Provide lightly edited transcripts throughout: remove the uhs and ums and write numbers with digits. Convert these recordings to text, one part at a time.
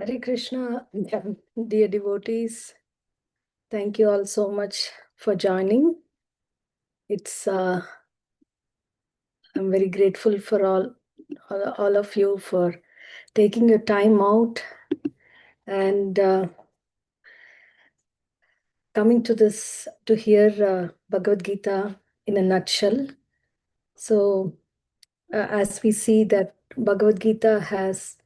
Hare Krishna, dear devotees. Thank you all so much for joining. I'm very grateful for all of you for taking your time out and coming to this to hear Bhagavad Gita in a nutshell. So, as we see that Bhagavad Gita has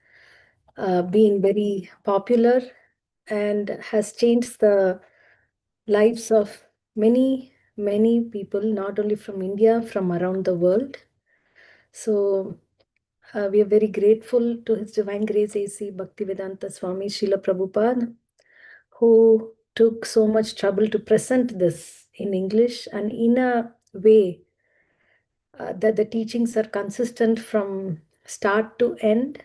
been very popular and has changed the lives of many people, not only from India, from around the world. So we are very grateful to His Divine Grace A.C. Bhaktivedanta Swami Srila Prabhupada, who took so much trouble to present this in English and in a way that the teachings are consistent from start to end,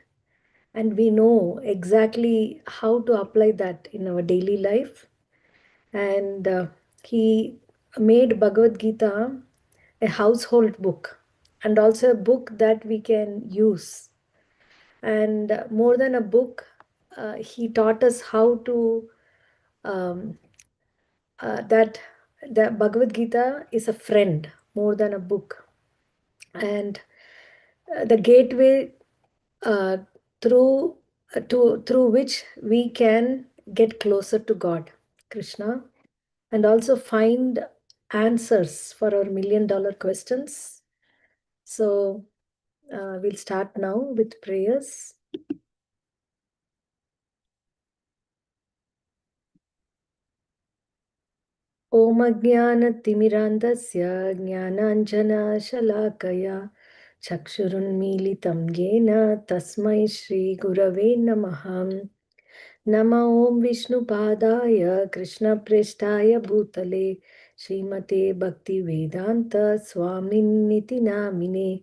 and we know exactly how to apply that in our daily life. And he made Bhagavad Gita a household book and also a book that we can use. And more than a book, he taught us how to um, that the Bhagavad Gita is a friend more than a book, and the gateway uh, through through which we can get closer to God, Krishna, and also find answers for our million-dollar questions. So we'll start now with prayers. Om Ajnana-timirandasya Jnananjana-shalakaya Chakshurunmilitam Yena Tasmai Shri Gurave Namah. Nama Om Vishnu Padaya Krishna Preshtaya Bhutale Srimate Bhakti Vedanta Swamin Niti Namine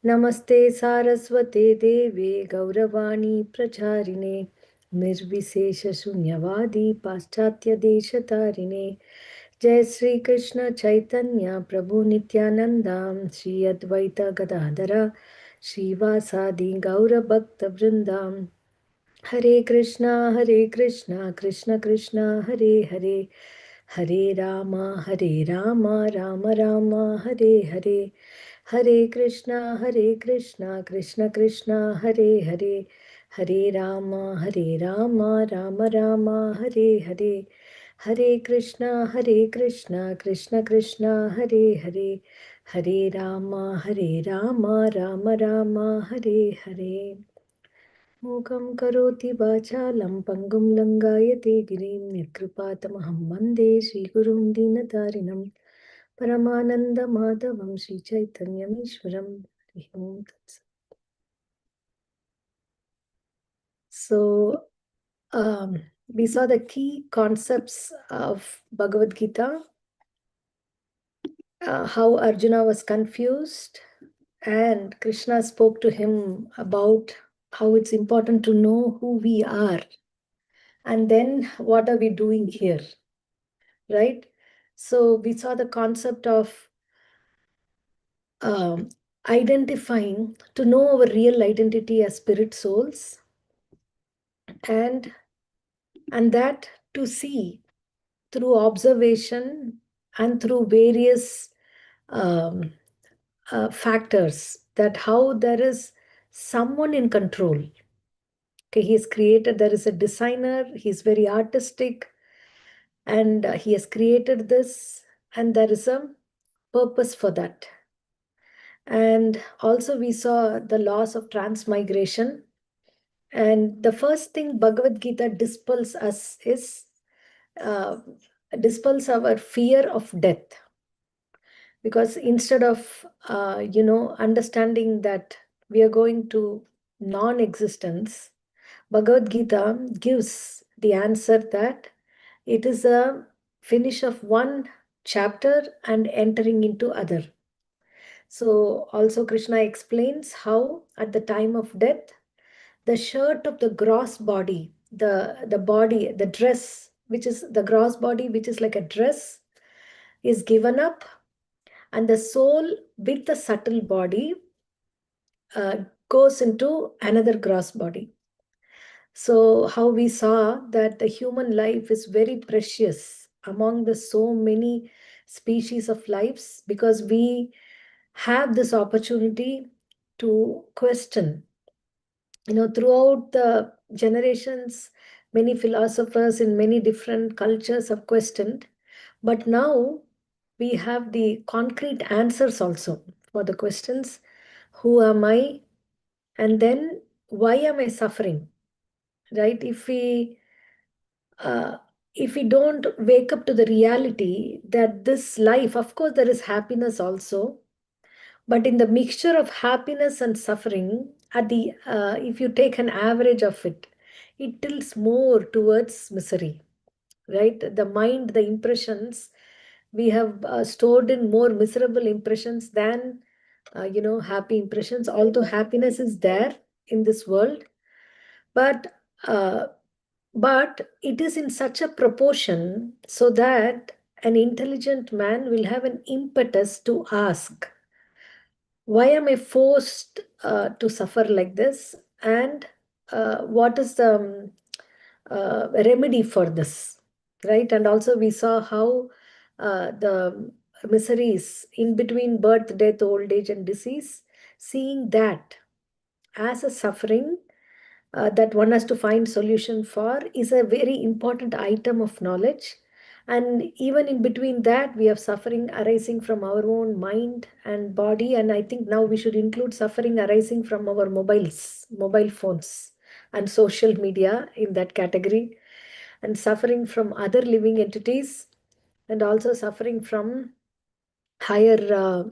Namaste Saraswate Deve Gauravani Pracharine Nirvisesha Shunyavadi Paschatya Deshatarine Jai Sri Krishna Chaitanya Prabhu Nityananda Shri Advaita Gadadhara Srivasadi Gaura Bhakta Vrindam Hare Krishna, Krishna Krishna, Hare Hare, Hare Rama, Rama Rama, Hare Hare, Hare Krishna, Krishna Krishna, Hare Hare, Hare Rama, Rama Rama, Hare Hare, Hare Krishna, Krishna Krishna, Hare Hare, Hare Rama, Rama Rama, Hare Hare. मूकं करोति वाचालं पङ्गुं लङ्घयते गिरिं निर्कृपातमहं वन्दे श्रीगुरुं दीनतारिणं परमानन्दमाधवं श्रीचैतन्यमीश्वरं हरिः ओम् तत्सत्. So we saw the key concepts of Bhagavad Gita, how Arjuna was confused, and Krishna spoke to him about how it's important to know who we are. And then what are we doing here, right? So we saw the concept of um, identifying to know our real identity as spirit souls, and that to see through observation and through various um, factors, that how there is someone in control. Okay, he's created, there is a designer, he's very artistic, and he has created this, and there is a purpose for that. And also we saw the laws of transmigration. And the first thing Bhagavad Gita dispels us is uh, dispels our fear of death. Because instead of understanding that we are going to non-existence, Bhagavad Gita gives the answer that it is a finish of one chapter and entering into other. So also Krishna explains how at the time of death, the shirt of the gross body, the body, the dress, which is the gross body, which is like a dress, is given up, and the soul with the subtle body goes into another gross body. So how we saw that the human life is very precious among the so many species of lives, because we have this opportunity to question. Throughout the generations, many philosophers in many different cultures have questioned, but now we have the concrete answers also for the questions. Who am I? And then why am I suffering? Right? Uh, if we don't wake up to the reality that this life, of course, there is happiness also, but in the mixture of happiness and suffering, if you take an average of it, it tilts more towards misery, right? The mind, the impressions, we have stored in more miserable impressions than happy impressions. Although happiness is there in this world, but uh, but it is in such a proportion so that an intelligent man will have an impetus to ask, why am I forced to suffer like this? And what is the remedy for this? Right? And also, we saw how the miseries in between birth, death, old age, and disease, seeing that as a suffering that one has to find solution for, is a very important item of knowledge. And even in between that, we have suffering arising from our own mind and body, and I think now we should include suffering arising from our mobile phones and social media in that category, and suffering from other living entities, and also suffering from higher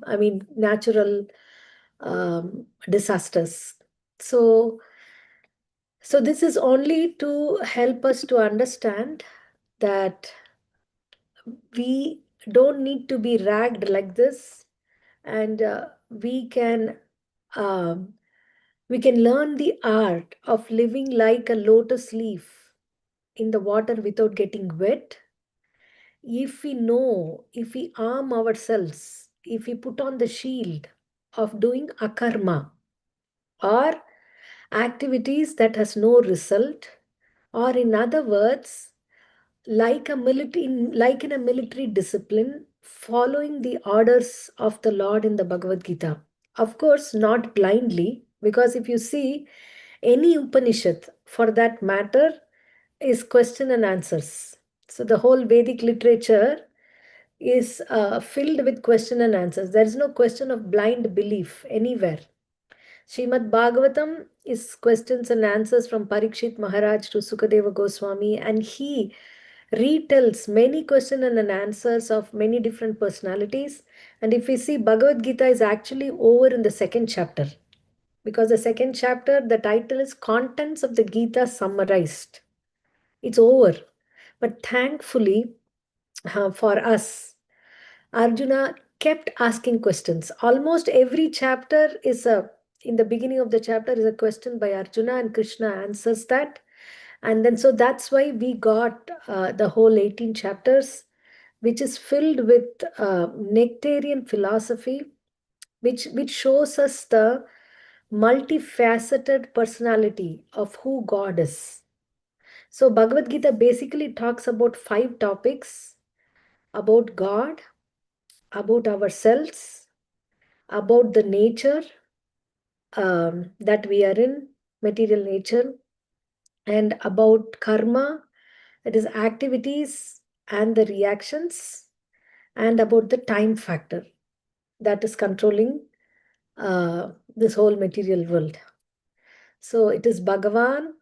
natural disasters. So so this is only to help us to understand that we don't need to be ragged like this, and um, we can learn the art of living like a lotus leaf in the water without getting wet. If we arm ourselves, if we put on the shield of doing akarma, or activities that has no result, or in other words, like in a military discipline, following the orders of the Lord in the Bhagavad Gita. Of course, not blindly, because if you see any Upanishad for that matter is question and answers. So the whole Vedic literature is filled with question and answers. There is no question of blind belief anywhere. Srimad Bhagavatam is questions and answers from Parikshit Maharaj to Sukadeva Goswami, and he retells many questions and answers of many different personalities. And if we see, Bhagavad Gita is actually over in the second chapter, because the second chapter, the title is Contents of the Gita Summarized. It's over. But thankfully for us, Arjuna kept asking questions. Almost every chapter in the beginning of the chapter is a question by Arjuna, and Krishna answers that. And then, so that's why we got the whole 18 chapters, which is filled with nectarian philosophy, which shows us the multifaceted personality of who God is. So, Bhagavad Gita basically talks about 5 topics: about God, about ourselves, about the nature that we are in, material nature, and about karma, that is activities and the reactions, and about the time factor that is controlling this whole material world. So it is Bhagavan,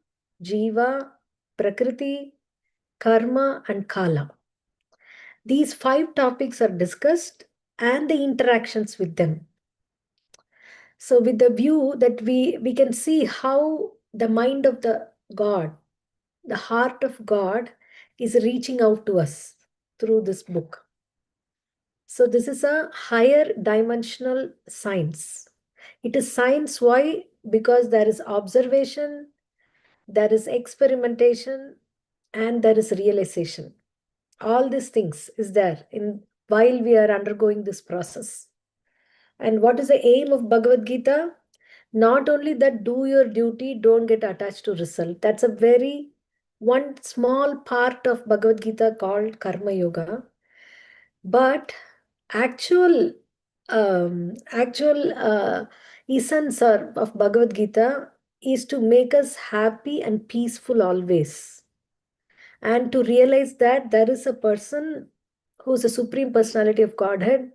Jiva, Prakriti, Karma, and Kala. These 5 topics are discussed and the interactions with them. So with the view that we can see how the mind of the God, the heart of God, is reaching out to us through this book. So this is a higher dimensional science. It is science. Why? Because there is observation, there is experimentation, and there is realization. All these things is there in while we are undergoing this process. And what is the aim of Bhagavad Gita? Not only that, do your duty, don't get attached to result. That's a very one small part of Bhagavad Gita called Karma Yoga. But actual essence of Bhagavad Gita is to make us happy and peaceful always, and to realize that there is a person who's a supreme personality of Godhead,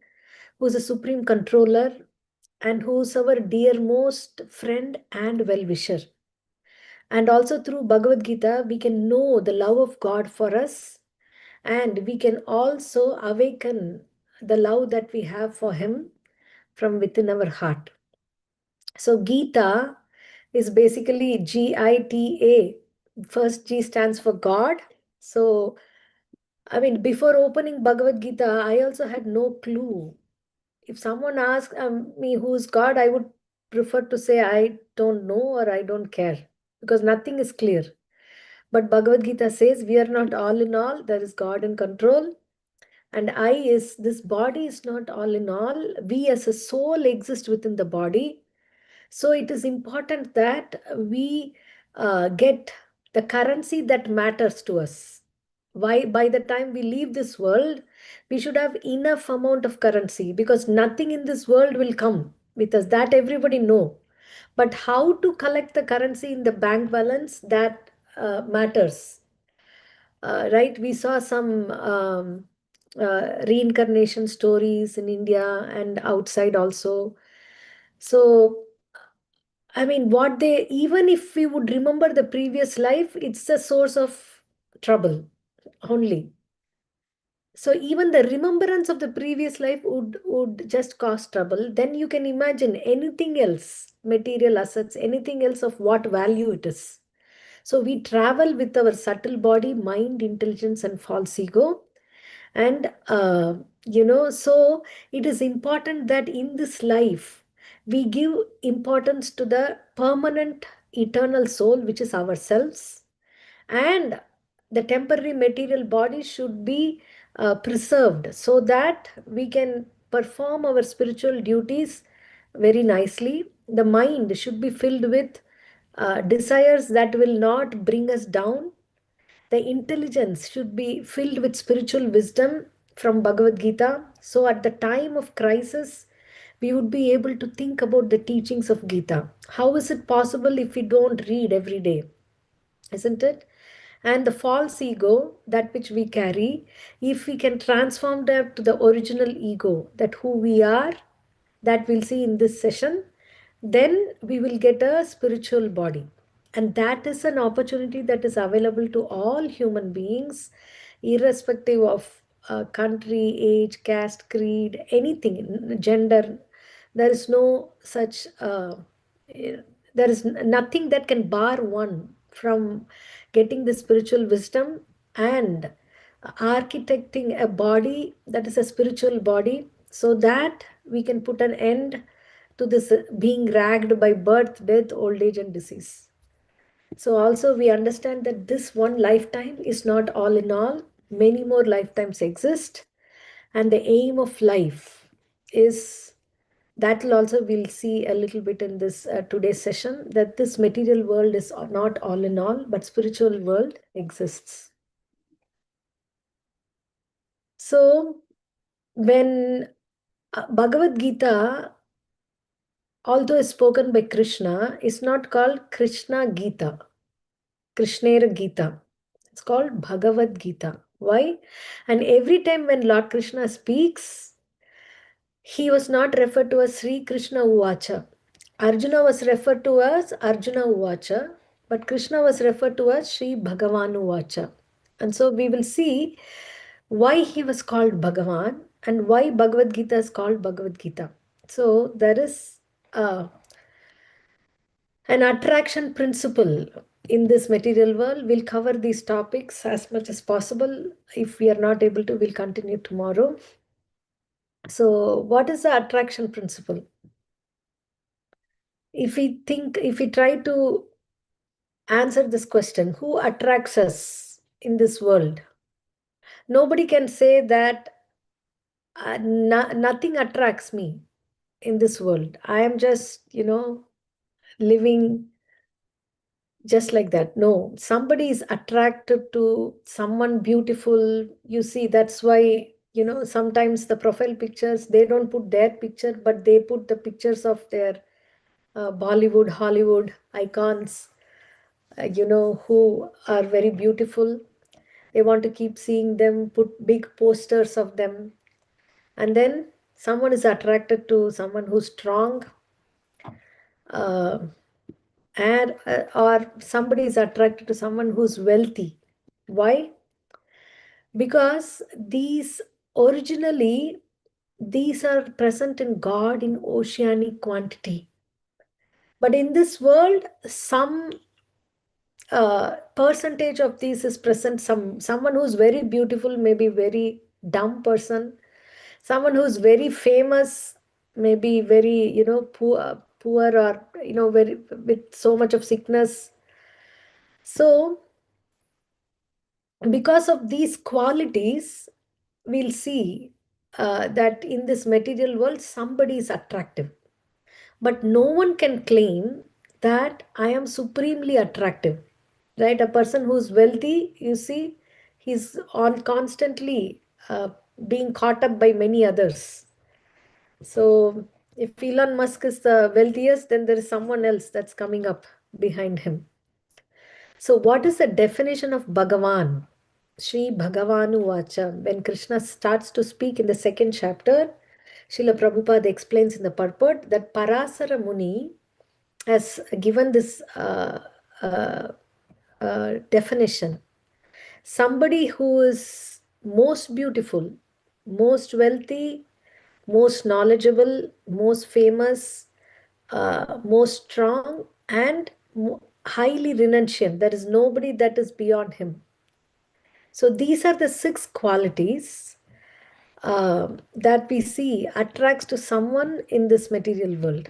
who's a supreme controller, and who's our dearmost friend and well-wisher. And also through Bhagavad Gita, we can know the love of God for us, and we can also awaken the love that we have for Him from within our heart. So Gita is basically Gita. First G stands for God. So, I mean, before opening Bhagavad Gita, I also had no clue. If someone asks me who's God, I would prefer to say I don't know or I don't care, because nothing is clear. But Bhagavad Gita says we are not all in all, there is God in control. And I is this body is not all in all. We as a soul exist within the body. So it is important that we get the currency that matters to us. Why, by the time we leave this world, we should have enough amount of currency, because nothing in this world will come with us. That everybody know. But how to collect the currency in the bank balance, that matters. Right? We saw some reincarnation stories in India and outside also. So, I mean, what they, even if we would remember the previous life, it's a source of trouble only. So even the remembrance of the previous life would just cause trouble. Then you can imagine anything else, material assets, anything else of what value it is. So we travel with our subtle body, mind, intelligence, and false ego. And, so it is important that in this life, we give importance to the permanent eternal soul, which is ourselves. And the temporary material body should be preserved so that we can perform our spiritual duties very nicely. The mind should be filled with desires that will not bring us down. The intelligence should be filled with spiritual wisdom from Bhagavad Gita. So at the time of crisis, we would be able to think about the teachings of Gita. How is it possible if we don't read every day? Isn't it? And the false ego, that which we carry, if we can transform that to the original ego, that who we are, that we'll see in this session, then we will get a spiritual body. And that is an opportunity that is available to all human beings, irrespective of country, age, caste, creed, anything, gender. There is no such, there is nothing that can bar one from getting the spiritual wisdom and architecting a body that is a spiritual body, so that we can put an end to this being ragged by birth, death, old age, and disease. So also we understand that this one lifetime is not all in all. Many more lifetimes exist. And the aim of life is, that will also we'll see a little bit in this today's session, that this material world is not all in all, but spiritual world exists. So when Bhagavad Gita, although is spoken by Krishna, is not called Krishna Gita, Krishnera Gita. It's called Bhagavad Gita. Why? And every time when Lord Krishna speaks, he was not referred to as Sri Krishna Uvacha. Arjuna was referred to as Arjuna Uvacha, but Krishna was referred to as Sri Bhagavan Uvacha. And so we will see why he was called Bhagavan and why Bhagavad Gita is called Bhagavad Gita. So there is an attraction principle in this material world. We'll cover these topics as much as possible. If we are not able to, we'll continue tomorrow. So what is the attraction principle? If we try to answer this question, who attracts us in this world? Nobody can say that nothing attracts me in this world. I am just, living just like that. No, somebody is attracted to someone beautiful. You see, that's why, sometimes the profile pictures, they don't put their picture, but they put the pictures of their Bollywood, Hollywood icons, who are very beautiful. They want to keep seeing them, put big posters of them. And then someone is attracted to someone who's strong, uh, and or somebody is attracted to someone who's wealthy. Why? Because these are present in God in oceanic quantity. But in this world, some percentage of these is present. Someone who's very beautiful may be very dumb person. Someone who's very famous may be very, poor, or very with so much of sickness. So because of these qualities, we'll see that in this material world, somebody is attractive. But no one can claim that I am supremely attractive, right? A person who's wealthy, you see, he's on constantly being caught up by many others. So if Elon Musk is the wealthiest, then there is someone else that's coming up behind him. So what is the definition of Bhagavan? Sri Bhagavanu Vacha. When Krishna starts to speak in the second chapter, Srila Prabhupada explains in the purport that Parasara Muni has given this definition. Somebody who is most beautiful, most wealthy, most knowledgeable, most famous, most strong, and highly renunciant. There is nobody that is beyond him. So these are the 6 qualities that we see attracts to someone in this material world,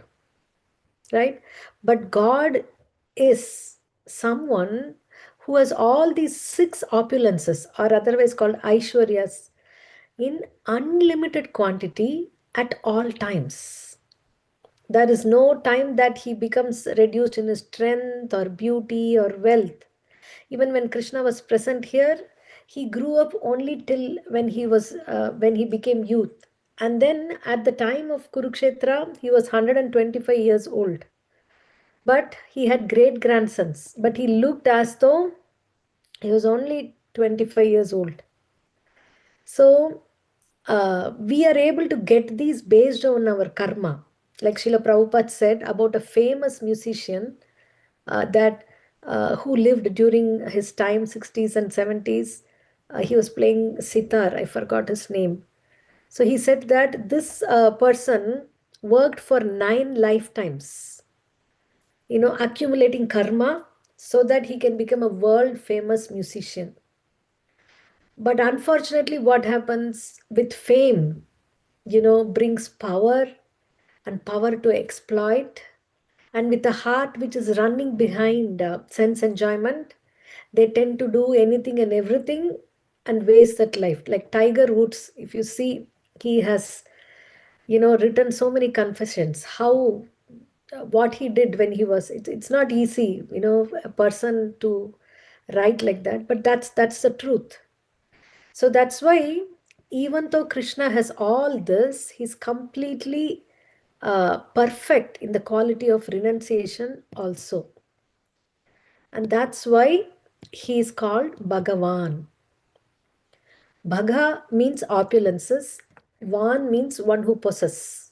right? But God is someone who has all these 6 opulences, or otherwise called Aishwaryas, in unlimited quantity at all times. There is no time that he becomes reduced in his strength or beauty or wealth. Even when Krishna was present here, he grew up only till when he became youth. And then at the time of Kurukshetra, he was 125 years old. But he had great grandsons. But he looked as though he was only 25 years old. So we are able to get these based on our karma. Like Srila Prabhupada said about a famous musician that who lived during his time, 60s and 70s. He was playing sitar. I forgot his name. So he said that this person worked for 9 lifetimes, accumulating karma so that he can become a world famous musician. But unfortunately, what happens with fame, brings power and power to exploit. And with a heart which is running behind sense enjoyment, they tend to do anything and everything and waste that life. Like Tiger Woods, if you see, he has, written so many confessions. How, what he did when he was, it's not easy, a person to write like that, but that's the truth. So that's why, even though Krishna has all this, he's completely perfect in the quality of renunciation also. And that's why he is called Bhagavan. Bhaga means opulences, Van means one who possesses.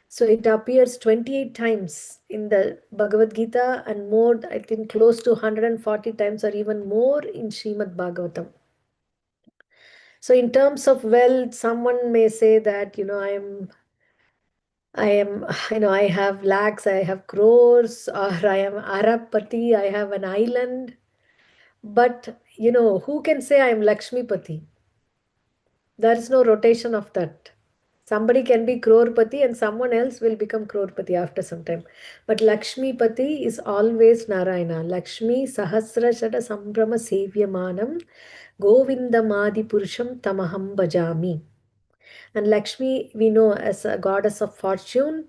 So it appears 28 times in the Bhagavad Gita and more, I think close to 140 times or even more in Srimad Bhagavatam. So in terms of wealth, someone may say that, I am, I have lakhs, I have crores, or I am Arabpati, I have an island. But, who can say I am Lakshmipati? There is no rotation of that. Somebody can be Crorepati and someone else will become Crorepati after some time. But Lakshmipati is always Narayana. Lakshmi Sahasra Shada Sambrama Sevyamanam Govindamadi Purusham Tamaham Bhajami. And Lakshmi, we know as a goddess of fortune,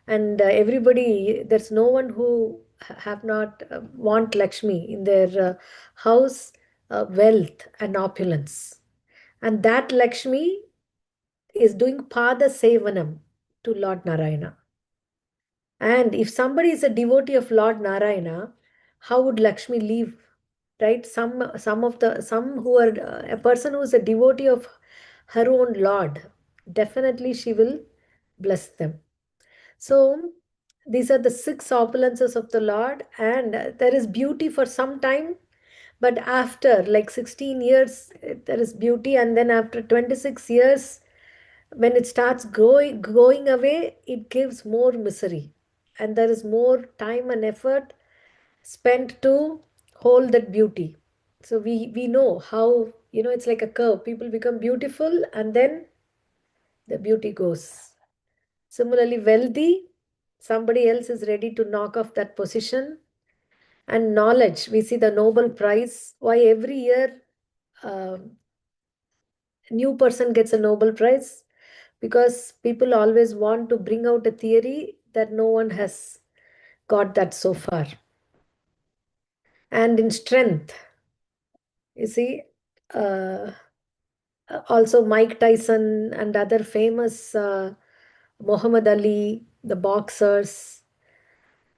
And everybody, there's no one who have not want Lakshmi in their house, wealth and opulence. And that Lakshmi is doing Pada Sevanam to Lord Narayana. And if somebody is a devotee of Lord Narayana, how would Lakshmi live? Right? Some who are a person who is a devotee of her own Lord, definitely she will bless them. So these are the six opulences of the Lord, and there is beauty for some time, but after like 16 years, there is beauty, and then after 26 years, when it starts going away, it gives more misery, and there is more time and effort spent to hold that beauty. So we know how, it's like a curve. People become beautiful, and then the beauty goes. Similarly, wealthy, somebody else is ready to knock off that position. And knowledge, we see the Nobel Prize. Why every year a new person gets a Nobel Prize? Because people always want to bring out a theory that no one has got that so far. And in strength, you see, uh, also Mike Tyson and other famous Muhammad Ali, the boxers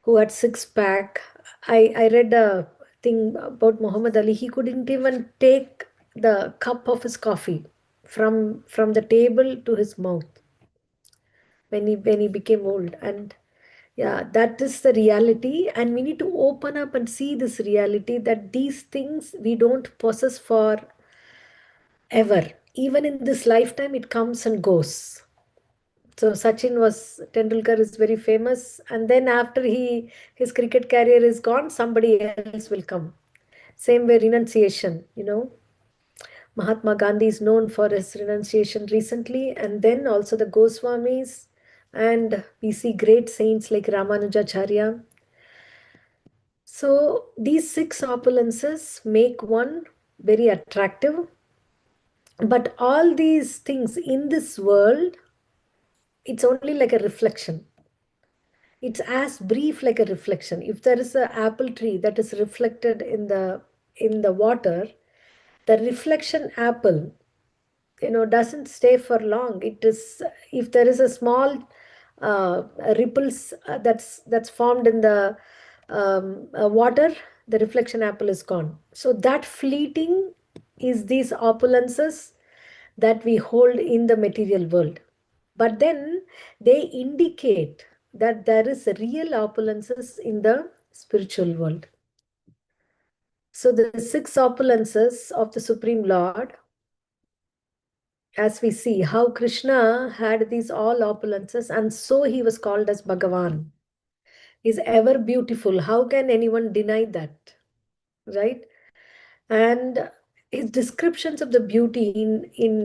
who had six pack. I read a thing about Muhammad Ali. He couldn't even take the cup of his coffee from the table to his mouth when he became old. And yeah, that is the reality, and we need to open up and see this reality that these things we don't possess for ever. Even in this lifetime, it comes and goes. So Tendulkar is very famous, and then after his cricket career is gone, somebody else will come. Same way renunciation. Mahatma Gandhi is known for his renunciation recently, and then also the Goswamis, and we see great saints like Ramanujacharya. So these six opulences make one very attractive, but all these things in this world, it's only like a reflection. It's as brief like a reflection. If there is an apple tree that is reflected in the water, the reflection apple, doesn't stay for long. It is, if there is a small uh, ripples that's formed in the water, the reflection apple is gone. So that fleeting is these opulences that we hold in the material world. But then they indicate that there is real opulences in the spiritual world. So the six opulences of the Supreme Lord, as we see how Krishna had these all opulences, and so he was called as Bhagavan. Is ever beautiful. How can anyone deny that? Right? And his descriptions of the beauty in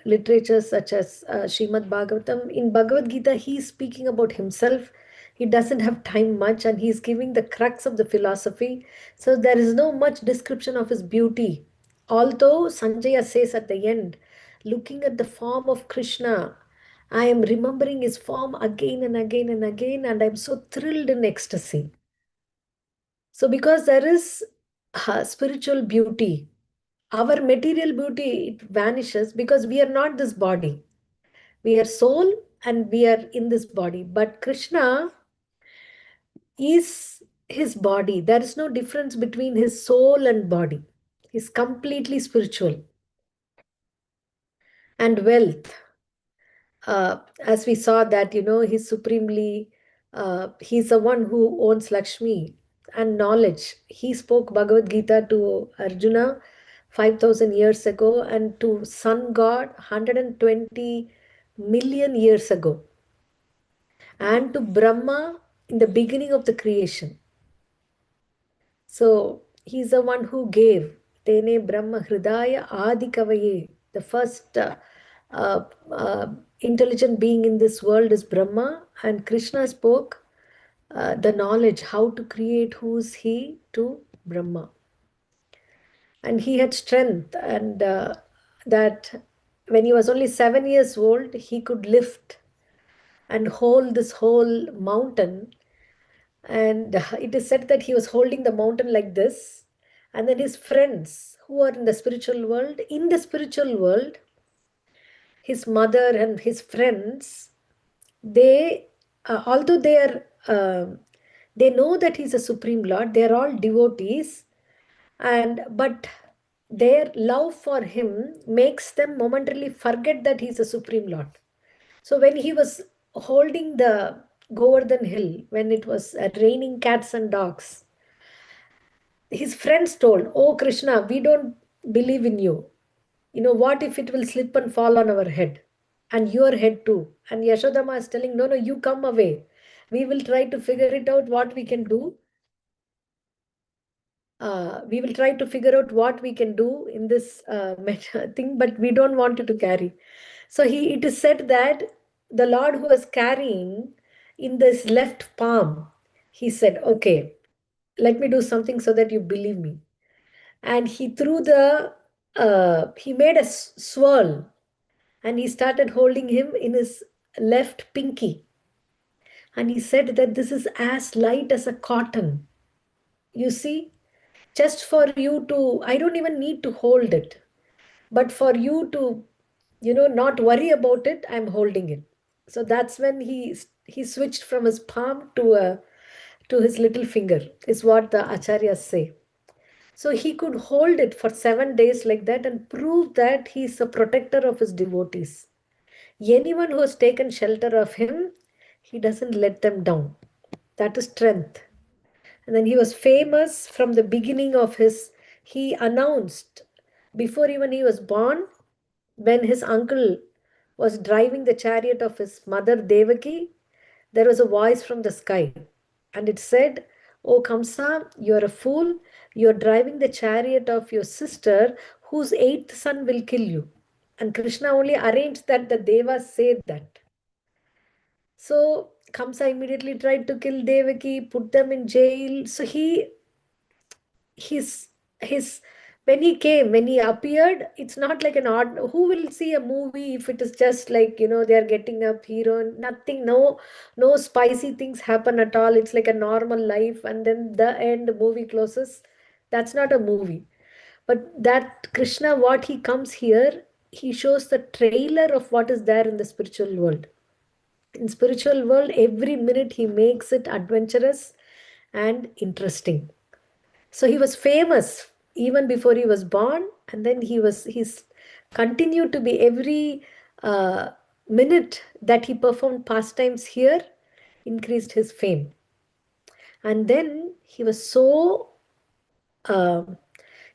literature such as Srimad Bhagavatam, in Bhagavad Gita, he's speaking about himself. He doesn't have time much, and he's giving the crux of the philosophy. So there is no much description of his beauty. Although Sanjaya says at the end, looking at the form of Krishna, I am remembering his form again and again and again, and I'm so thrilled in ecstasy. So because there is spiritual beauty, our material beauty, it vanishes because we are not this body. We are soul and we are in this body. But Krishna is his body. There is no difference between his soul and body. He's completely spiritual. And wealth, as we saw that, he's supremely, he's the one who owns Lakshmi. And knowledge, he spoke Bhagavad Gita to Arjuna 5,000 years ago, and to sun god 120 million years ago, and to Brahma in the beginning of the creation. So he's the one who gave Tene Brahma Hridaya Adi Kavaye. The first intelligent being in this world is Brahma, and Krishna spoke the knowledge how to create who's he to Brahma. And he had strength, and that when he was only 7 years old, he could lift and hold this whole mountain. And it is said that he was holding the mountain like this. And then his friends who are in the spiritual world, his mother and his friends, they, although they know that he's a supreme lord, they are all devotees, and but their love for him makes them momentarily forget that he's a supreme lord. So when he was holding the Govardhan hill, when it was raining cats and dogs, his friends told, "Oh Krishna, we don't believe in you. You know, what if it will slip and fall on our head and your head too?" And Yashodama is telling, "No, no, you come away. We will try to figure it out what we can do. We will try to figure out what we can do in this thing, but we don't want you to carry." So it is said that the Lord who was carrying in this left palm, he said, "Okay, let me do something so that you believe me." And he made a swirl, and he started holding him in his left pinky. And he said that this is as light as a cotton. You see, just for you to, I don't even need to hold it, but for you to, not worry about it, I'm holding it. So that's when he switched from his palm to his little finger, is what the acharyas say. So he could hold it for 7 days like that and prove that he's a protector of his devotees. Anyone who has taken shelter of him, he doesn't let them down. That is strength. And then he was famous from the beginning of he announced before even he was born, when his uncle was driving the chariot of his mother Devaki, there was a voice from the sky. And it said, "Oh Kamsa, you're a fool. You're driving the chariot of your sister, whose eighth son will kill you." And Krishna only arranged that the Devas said that. So Kamsa immediately tried to kill Devaki, put them in jail. So his his when he appeared, it's not like an odd. Who will see a movie if it is just like, they're getting up hero, nothing, no spicy things happen at all. It's like a normal life, and then the end movie closes. That's not a movie. But that Krishna, what he comes here, he shows the trailer of what is there in the spiritual world. In spiritual world, every minute he makes it adventurous and interesting. So he was famous even before he was born, and then he's continued to be every uh, minute that he performed pastimes here increased his fame. And then he was so um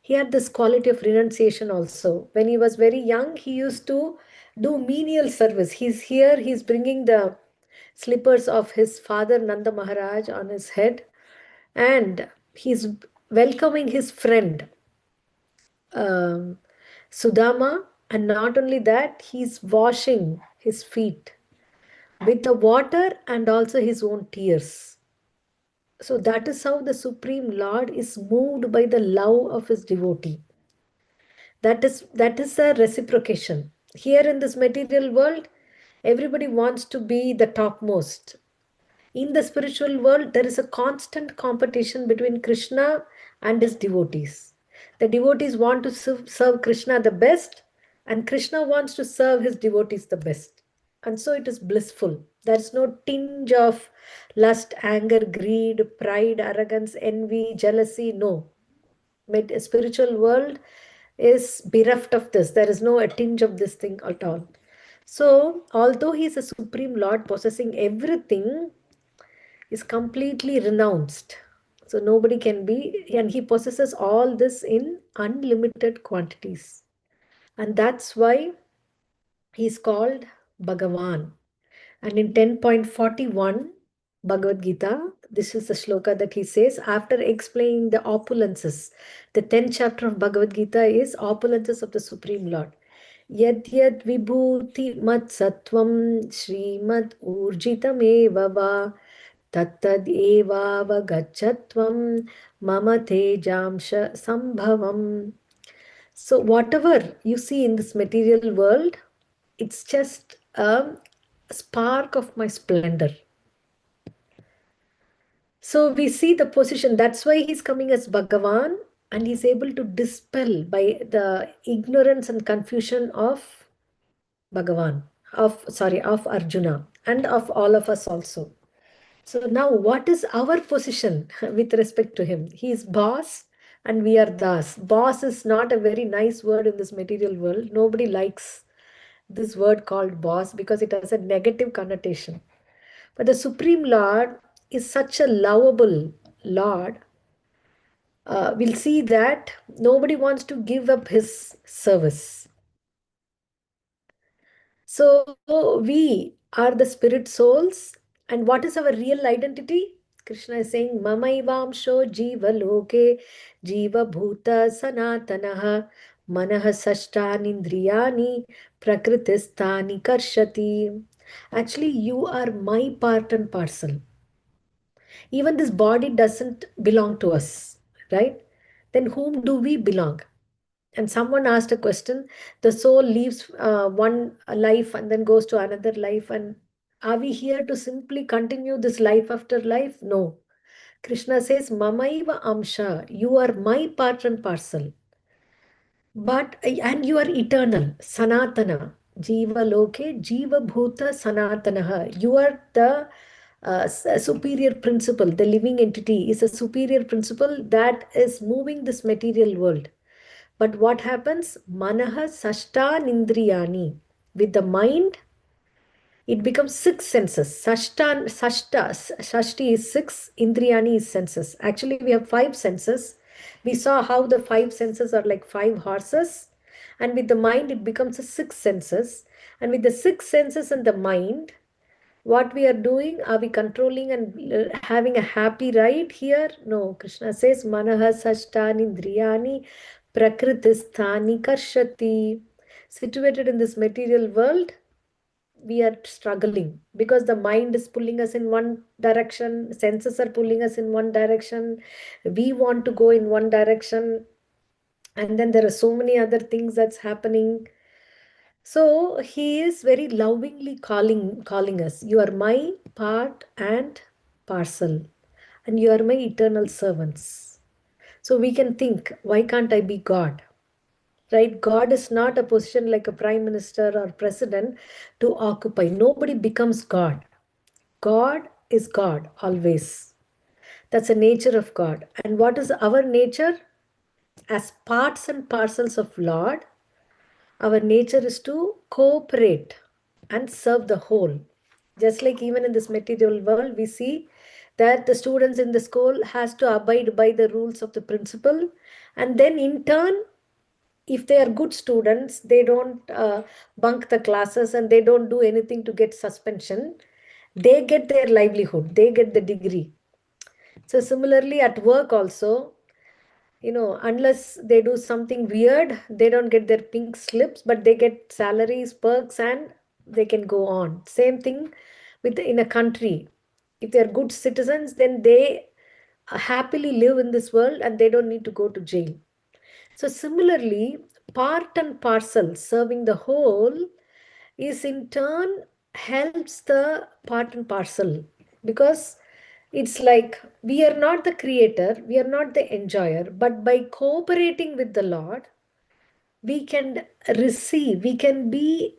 he had this quality of renunciation also. When he was very young, he used to do menial service. He's bringing the slippers of his father Nanda Maharaj on his head, and he's welcoming his friend um, Sudama, and not only that, he's washing his feet with the water and also his own tears. So that is how the Supreme Lord is moved by the love of his devotee. That is a reciprocation. Here in this material world, everybody wants to be the topmost. In the spiritual world, there is a constant competition between Krishna and his devotees. The devotees want to serve Krishna the best, and Krishna wants to serve his devotees the best. And so it is blissful. There's no tinge of lust, anger, greed, pride, arrogance, envy, jealousy. No. Spiritual world is bereft of this. There is no a tinge of this thing at all. So, although he is a supreme lord possessing everything, is completely renounced. So nobody can be, and he possesses all this in unlimited quantities. And that's why he's called Bhagavan. And in 10.41 Bhagavad Gita, this is the shloka that he says after explaining the opulences. The 10th chapter of Bhagavad Gita is opulences of the Supreme Lord. Yad yad vibhuti mat sattvam Srimad urjitam eva va tattad evavagachatvam mama tejamsha sambhavam. So whatever you see in this material world, it's just spark of my splendor. So we see the position. That's why he's coming as Bhagavan, and he's able to dispel by the ignorance and confusion of Bhagavan, of Arjuna, and of all of us also. So now what is our position with respect to him? He is boss and we are das. Boss is not a very nice word in this material world. Nobody likes this word called boss because it has a negative connotation. But the Supreme Lord is such a lovable Lord. We'll see that nobody wants to give up his service. So we are the spirit souls. And what is our real identity? Krishna is saying, Mamaivamsho Jiva Loke Jiva Bhuta Sanatanaha Manaha Sashtanindriyani Prakritistani Karshati. Actually, you are my part and parcel. Even this body doesn't belong to us, right? Then whom do we belong? And someone asked a question, the soul leaves one life and then goes to another life. And are we here to simply continue this life after life? No. Krishna says, Mamaiva Amsha, you are my part and parcel. But, and you are eternal, Sanatana, Jiva Loke, Jiva Bhuta Sanatanaha. You are the superior principle, the living entity is a superior principle that is moving this material world. But what happens? Manaha Sashta Nindriyani. With the mind, it becomes six senses. Shashti is six, Indriyani is senses. Actually, we have five senses. We saw how the five senses are like five horses. And with the mind, it becomes a six senses. And with the six senses and the mind, what we are doing, are we controlling and having a happy ride here? No. Krishna says, Manaha Sashtani Driyani Prakritisthani Karshati. Situated in this material world, we are struggling because the mind is pulling us in one direction, senses are pulling us in one direction, we want to go in one direction, and then there are so many other things that's happening. So he is very lovingly calling us. You are my part and parcel, and you are my eternal servants. So we can think, why can't I be God? Right? God is not a position like a prime minister or president to occupy. Nobody becomes God. God is God always. That's the nature of God. And what is our nature? As parts and parcels of Lord, our nature is to cooperate and serve the whole. Just like even in this material world, we see that the students in the school has to abide by the rules of the principal, and then in turn, if they are good students, they don't bunk the classes and they don't do anything to get suspension, they get their livelihood, they get the degree. So similarly at work also, unless they do something weird, they don't get their pink slips, but they get salaries, perks, and they can go on. Same thing with in a country. If they're good citizens, then they happily live in this world and they don't need to go to jail. So similarly, part and parcel serving the whole is in turn helps the part and parcel, because it's like we are not the creator, we are not the enjoyer, but by cooperating with the Lord, we can receive, we can be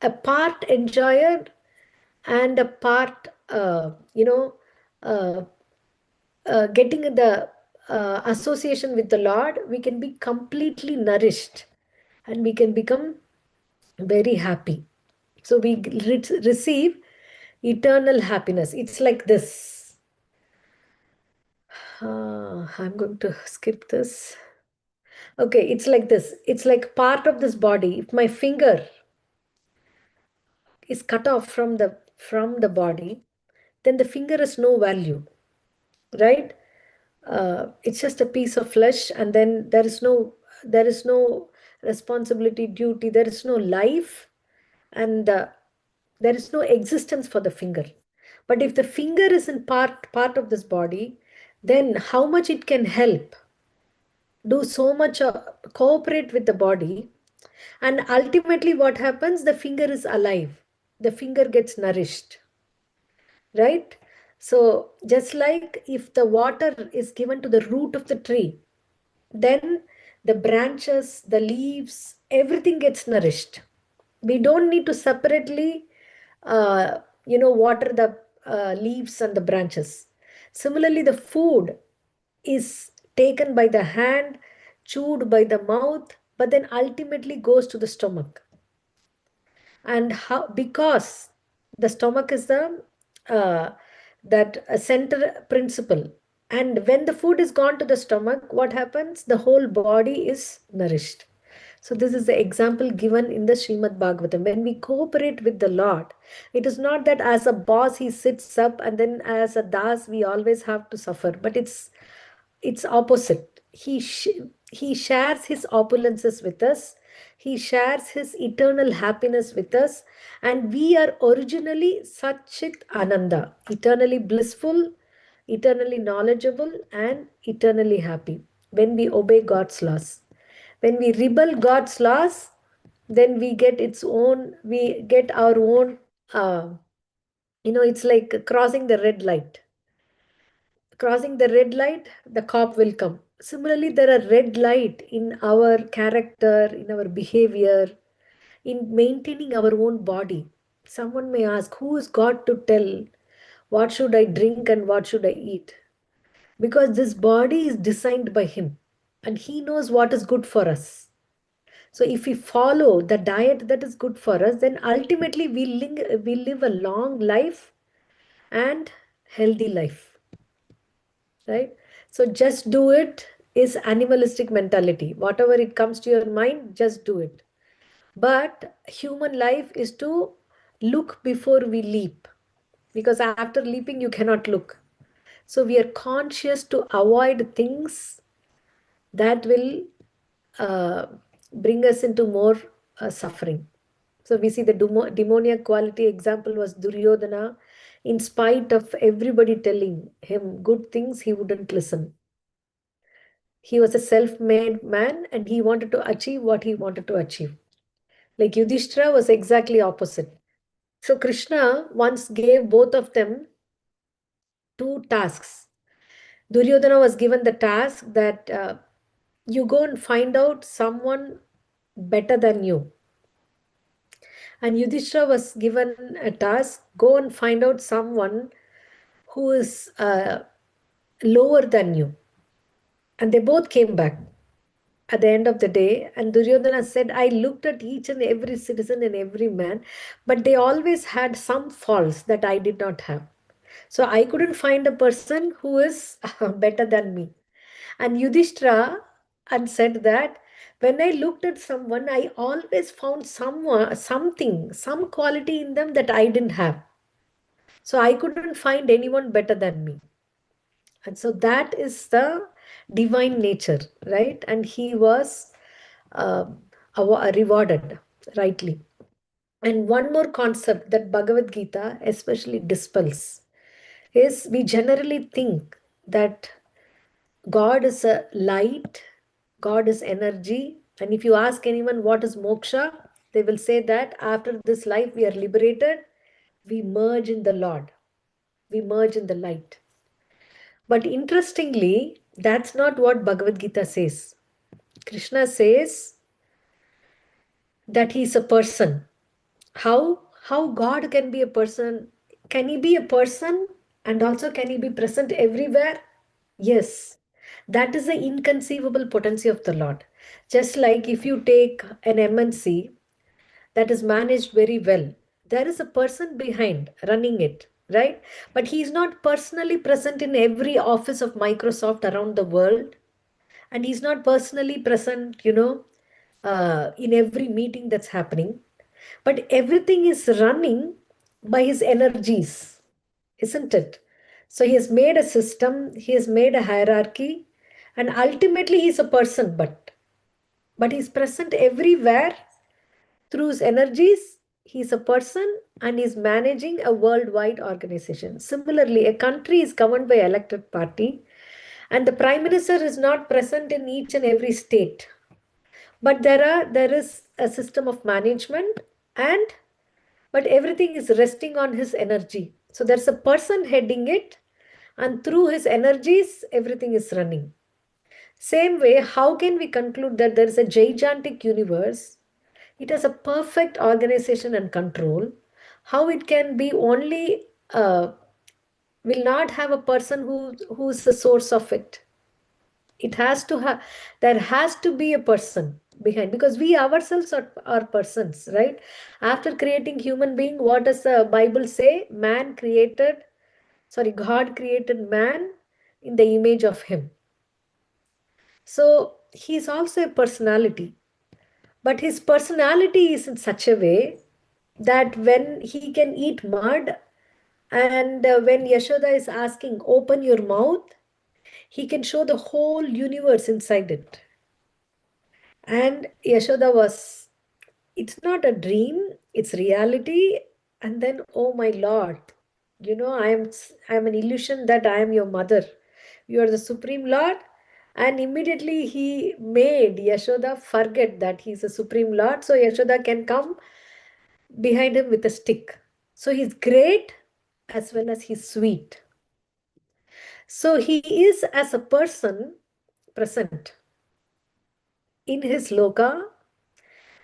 a part enjoyer and a part, uh, getting the association with the Lord, we can be completely nourished and we can become very happy. So we receive eternal happiness. It's like this. I'm going to skip this. Okay, it's like this. It's like part of this body. If my finger is cut off from the body, then the finger has no value, right? It's just a piece of flesh, and then there is no responsibility, duty. There is no life, and there is no existence for the finger. But if the finger is in part of this body, then how much it can help, do so much, cooperate with the body, and ultimately what happens? The finger is alive. the finger gets nourished, right? So just like if the water is given to the root of the tree, then the branches, the leaves, everything gets nourished. We don't need to separately, water the leaves and the branches. Similarly, the food is taken by the hand, chewed by the mouth, but then ultimately goes to the stomach. And how? Because the stomach is the that center principle, and when the food is gone to the stomach, what happens? The whole body is nourished. So this is the example given in the Srimad Bhagavatam. When we cooperate with the Lord, it is not that as a boss he sits up and then as a das we always have to suffer, but it's opposite. He shares his opulences with us. He shares his eternal happiness with us. And we are originally Satchit Ananda, eternally blissful, eternally knowledgeable, and eternally happy when we obey God's laws. When we rebel God's laws, then we get our own, it's like crossing the red light. Crossing the red light, the cop will come. Similarly, there are red light in our character, in our behavior, in maintaining our own body. Someone may ask, who is God to tell what should I drink and what should I eat? Because this body is designed by him and he knows what is good for us. So if we follow the diet that is good for us, then ultimately we live a long life and healthy life. Right? So just do it is animalistic mentality. Whatever it comes to your mind, just do it. But human life is to look before we leap, because after leaping you cannot look. So we are conscious to avoid things that will uh, bring us into more suffering. So we see the demoniac quality example was Duryodhana. In spite of everybody telling him good things, he wouldn't listen. He was a self-made man and he wanted to achieve what he wanted to achieve. Like Yudhishthira was exactly opposite. So Krishna once gave both of them two tasks. Duryodhana was given the task that you go and find out someone better than you. And Yudhishthira was given a task, go and find out someone who is lower than you. And they both came back at the end of the day. And Duryodhana said, I looked at each and every citizen and every man, but they always had some faults that I did not have. So I couldn't find a person who is better than me. And Yudhishthira and said that when I looked at someone, I always found some quality in them that I didn't have. So I couldn't find anyone better than me. And so that is the divine nature, right? And he was uh, rewarded rightly. And one more concept that Bhagavad Gita especially dispels is we generally think that God is a light, God is energy. And if you ask anyone what is moksha, they will say that after this life we are liberated, we merge in the Lord, we merge in the light. But interestingly, that's not what Bhagavad Gita says. Krishna says that he is a person. How God can be a person? Can he be a person and also can he be present everywhere? Yes, that is the inconceivable potency of the Lord. Just like if you take an MNC that is managed very well, there is a person behind running it, right? But he is not personally present in every office of Microsoft around the world. And he's not personally present, in every meeting that's happening. But everything is running by his energies, isn't it? So he has made a system, he has made a hierarchy, and ultimately he's a person, but he's present everywhere through his energies. He's a person and he's managing a worldwide organization. Similarly, a country is governed by elected party, and the prime minister is not present in each and every state. But there is a system of management and but everything is resting on his energy. So there's a person heading it, and through his energies, everything is running. Same way, how can we conclude that there is a gigantic universe? It has a perfect organization and control. How it can be only will not have a person who's the source of it. It has to have, there has to be a person behind, because we ourselves are persons, right? After creating human being, what does the Bible say? God created man in the image of him. So he's also a personality, but his personality is in such a way that when he can eat mud, and when Yashoda is asking, open your mouth, he can show the whole universe inside it. And Yashoda was, it's not a dream, it's reality. And then, oh my Lord, I'm an illusion that I am your mother. You are the Supreme Lord. And immediately he made Yashoda forget that he's a Supreme Lord. So Yashoda can come behind him with a stick. So he's great as well as he's sweet. So he is as a person present in his loka,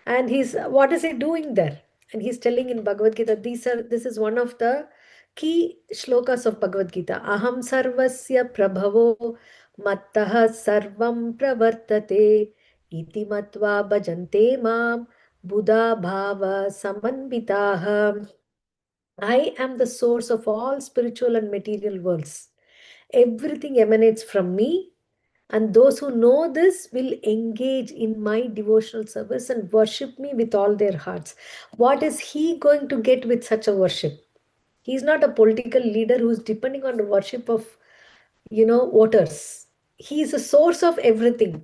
and he's, what is he doing there? And he's telling in Bhagavad Gita, this is one of the key shlokas of Bhagavad Gita. Aham sarvasya prabhavo mattaha sarvam pravartate iti matva bhajante mam buddha bhava samanvitaha. I am the source of all spiritual and material worlds. Everything emanates from me, and those who know this will engage in my devotional service and worship me with all their hearts. What is he going to get with such a worship? He's not a political leader who's depending on the worship of, voters. He is a source of everything.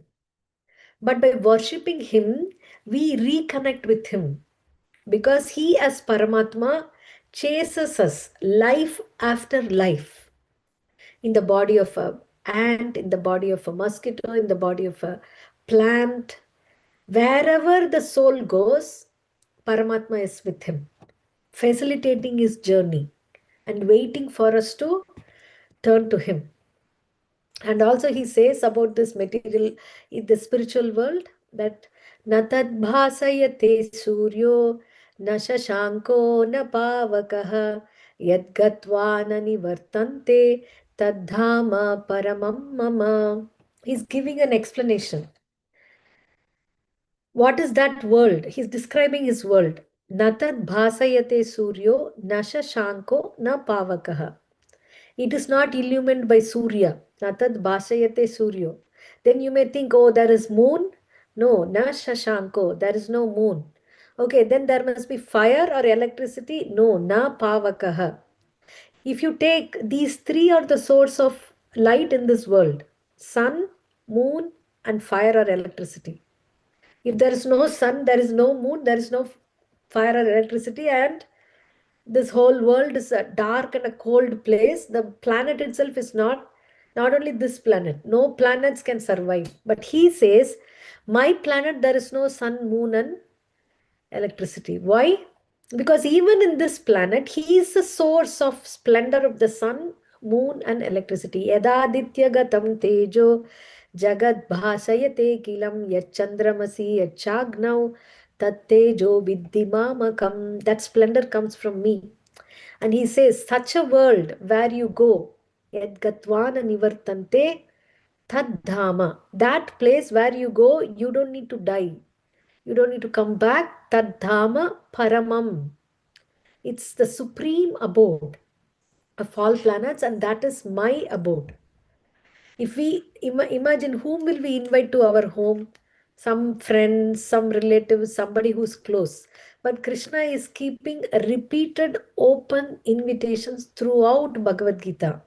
But by worshipping him, we reconnect with him, because he as Paramatma chases us life after life, in the body of a ant, in the body of a mosquito, in the body of a plant. Wherever the soul goes, Paramatma is with him, facilitating his journey and waiting for us to turn to him. And also he says about this material, in the spiritual world, that natad bhasayate suryo na shashanko na pavakaha yad gatva na nivartante tadhama paramam mama. He's giving an explanation. What is that world? He's describing his world. Natad bhasayate suryo na shashanko na pavakaha. It is not illumined by Surya. Natad bhasayate suryo. Then you may think, oh, there is moon. No, na shashanko. There is no moon. Okay, then there must be fire or electricity. No, na pavakaha. If you take these three are the source of light in this world: sun, moon, and fire or electricity. If there is no sun, there is no moon, there is no fire or electricity, and this whole world is a dark and a cold place. The planet itself is not only this planet, no planets can survive. But he says, my planet, there is no sun, moon, and electricity. Why? Because even in this planet, he is the source of splendor of the sun, moon, and electricity. Yadaditya gatam tejo jagad bhasayate kilam yachandramasi yachagnau tattejo viddhimamakam. That splendor comes from me. And he says, such a world where you go, yadgatvana nivartante tadhama. That place where you go, you don't need to die. You don't need to come back. Tadhama paramam. It's the supreme abode of all planets, and that is my abode. If we imagine, whom will we invite to our home? Some friends, some relatives, somebody who's close. But Krishna is keeping repeated open invitations throughout Bhagavad Gita.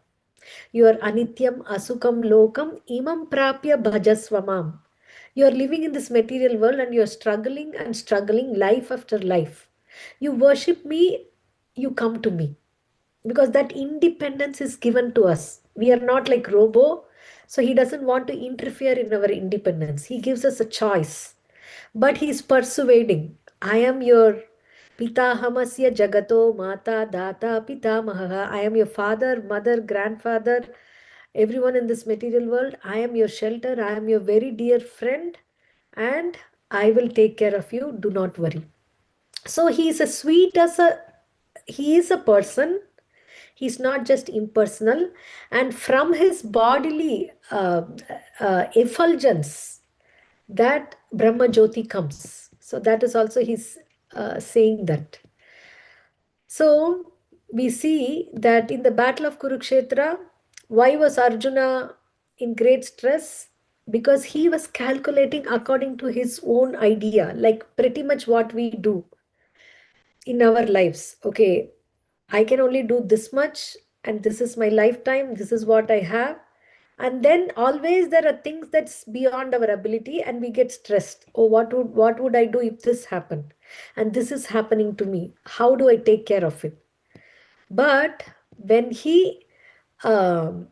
Your anityam asukam lokam imam prapya bhajasvamam. You are living in this material world and you are struggling and struggling life after life. You worship me, you come to me, because that independence is given to us. We are not like robo, so he doesn't want to interfere in our independence. He gives us a choice, but he's persuading. I am your Pitahamasya jagato mata data pitamaha. I am your father, mother, grandfather, everyone in this material world. I am your shelter. I am your very dear friend, and I will take care of you. Do not worry. So he is a sweet as a he is a person. He's not just impersonal, and from his bodily effulgence, that Brahma Jyoti comes. So that is also he's saying that. So we see that in the battle of Kurukshetra, why was Arjuna in great stress? Because he was calculating according to his own idea, like pretty much what we do in our lives. Okay, I can only do this much, and this is my lifetime, this is what I have. And then always there are things that's beyond our ability, and we get stressed. Oh, what would I do if this happened? And this is happening to me. How do I take care of it? But when he um,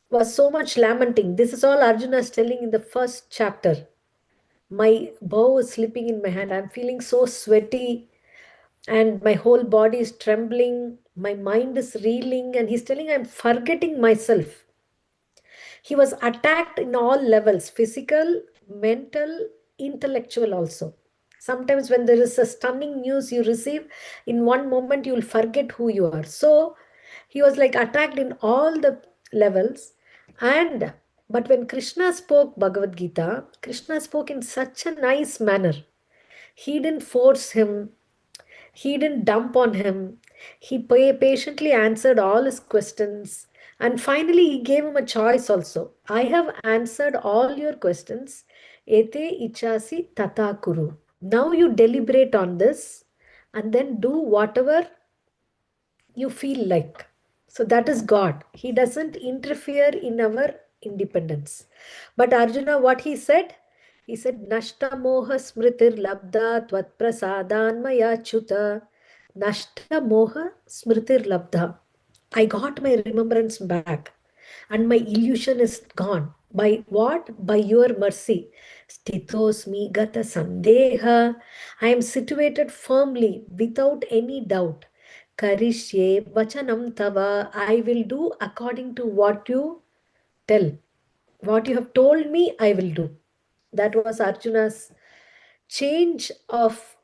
was so much lamenting, this is all Arjuna is telling in the first chapter. My bow is slipping in my hand. I'm feeling so sweaty and my whole body is trembling. My mind is reeling. And he's telling, I'm forgetting myself. He was attacked in all levels, physical, mental, intellectual also. Sometimes when there is a stunning news you receive, in one moment you will forget who you are. So he was like attacked in all the levels. And but when Krishna spoke Bhagavad Gita, Krishna spoke in such a nice manner. He didn't force him. He didn't dump on him. He patiently answered all his questions. And finally, he gave him a choice also. I have answered all your questions. Ete ichasi tata kuru. Now you deliberate on this and then do whatever you feel like. So that is God. He doesn't interfere in our independence. But Arjuna, what he said? He said, Nashta moha smritir labdha tvat prasadan maya chuta. Nashta moha smritir labdha. I got my remembrance back and my illusion is gone. By what? By your mercy. Sthitosmi gata sandeha. I am situated firmly without any doubt. Karishye vachanam tava. I will do according to what you tell. What you have told me, I will do. That was Arjuna's change of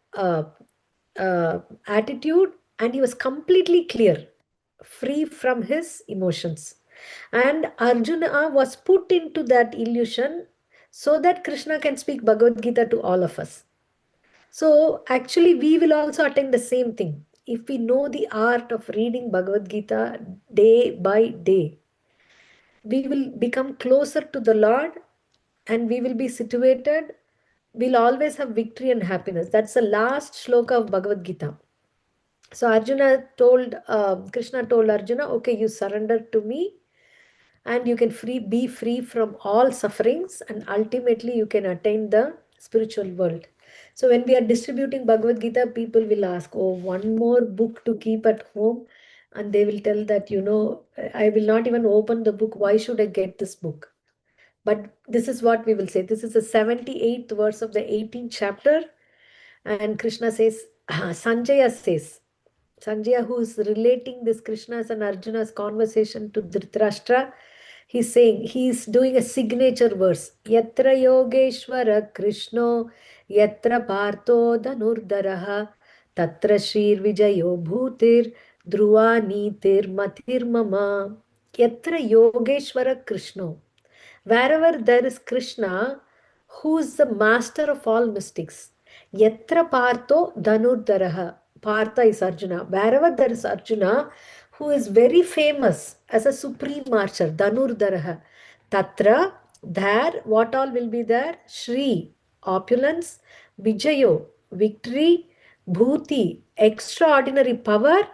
attitude, and he was completely clear, free from his emotions. And Arjuna was put into that illusion so that Krishna can speak Bhagavad Gita to all of us. So actually, we will also attain the same thing. If we know the art of reading Bhagavad Gita day by day, we will become closer to the Lord and we will be situated. We'll always have victory and happiness. That's the last shloka of Bhagavad Gita. So Arjuna told, Krishna told Arjuna, okay, you surrender to me and you can be free from all sufferings and ultimately you can attain the spiritual world. So when we are distributing Bhagavad Gita, people will ask, oh, one more book to keep at home. And they will tell that, I will not even open the book. Why should I get this book? But this is what we will say. This is the 78th verse of the 18th chapter. And Krishna says, Sanjaya says, Sanjaya, who is relating this Krishna's and Arjuna's conversation to Dhritarashtra, he's saying, he's doing a signature verse. Yatra Yogeshwara Krishno, Yatra Partho Dhanurdaraha, Tatra Shrir Vijayo Bhutir, Dhruva Nitir Matir Mama. Yatra Yogeshwara Krishno. Wherever there is Krishna, who is the master of all mystics. Yatra Partho Dhanurdaraha. Partha is Arjuna. Wherever there is Arjuna, who is very famous as a supreme archer, Dhanurdaraha. Tatra, there, what all will be there? Shri, opulence, Vijayo, victory, Bhuti, extraordinary power,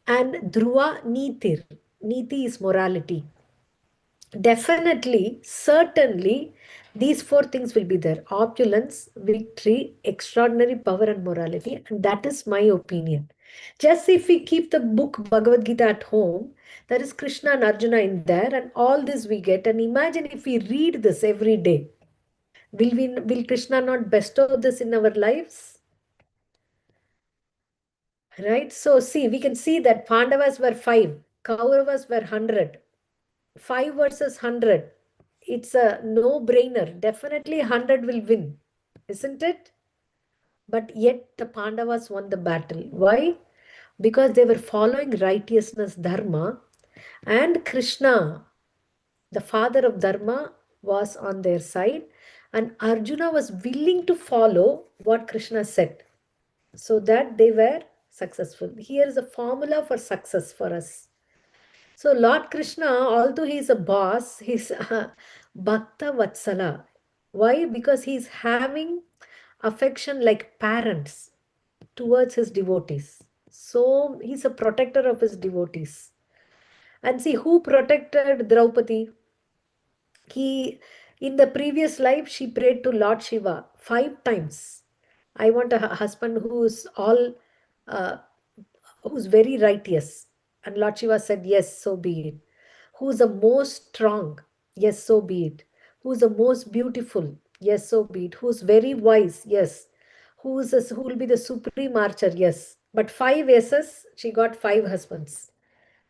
and Dhruva, Nitir. Niti is morality. Definitely, certainly, these four things will be there: opulence, victory, extraordinary power, and morality. And that is my opinion. Just if we keep the book Bhagavad Gita at home, there is Krishna and Arjuna in there, and all this we get. And imagine if we read this every day. Will Krishna not bestow this in our lives? right? So see, we can see that Pandavas were 5, Kauravas were 100. 5 versus 100. It's a no-brainer. Definitely 100 will win, isn't it? But yet the Pandavas won the battle. Why? Because they were following righteousness, dharma, and Krishna, the father of dharma, was on their side, and Arjuna was willing to follow what Krishna said, so that they were successful. Here is a formula for success for us. So Lord Krishna, although he is a boss, he's Bhakta Vatsala. Why? Because he's having affection like parents towards his devotees. So he's a protector of his devotees. And see who protected Draupadi? He, in the previous life, she prayed to Lord Shiva 5 times. I want a husband uh, who's very righteous. And Lord Shiva said, yes, so be it. Who's the most strong? Yes, so be it. Who's the most beautiful? Yes, so be it. Who's very wise? Yes. Who will be the supreme archer? Yes. But 5 yeses, she got 5 husbands.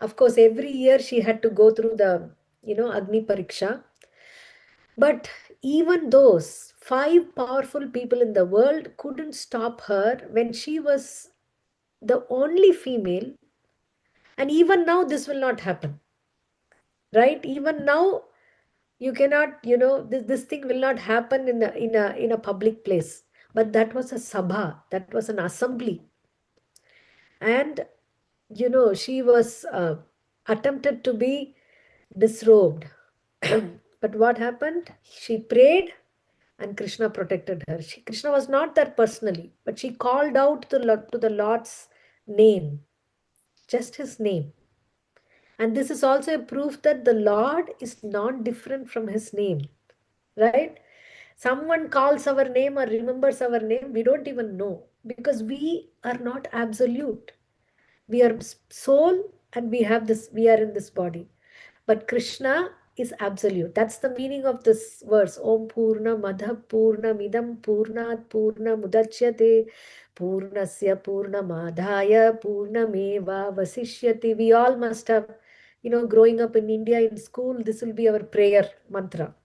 Of course, every year she had to go through the, Agni Pariksha. But even those 5 powerful people in the world couldn't stop her when she was the only female. And even now, this will not happen, right? Even now, you cannot, this thing will not happen in a public place. But that was a sabha, that was an assembly. And, she was attempted to be disrobed. But what happened? She prayed and Krishna protected her. Krishna was not there personally, but she called out to the Lord's name, just his name. And this is also a proof that the Lord is not different from his name, right? Someone calls our name or remembers our name, we don't even know because we are not absolute. We are soul and we are in this body. But Krishna is absolute. That's the meaning of this verse. Om Purna Madha Purna Midam Purnat Purna Mudachyate Purnasya Purna Madhaya Purna Meva Vasishyati. We all must have, growing up in India in school, this will be our prayer mantra.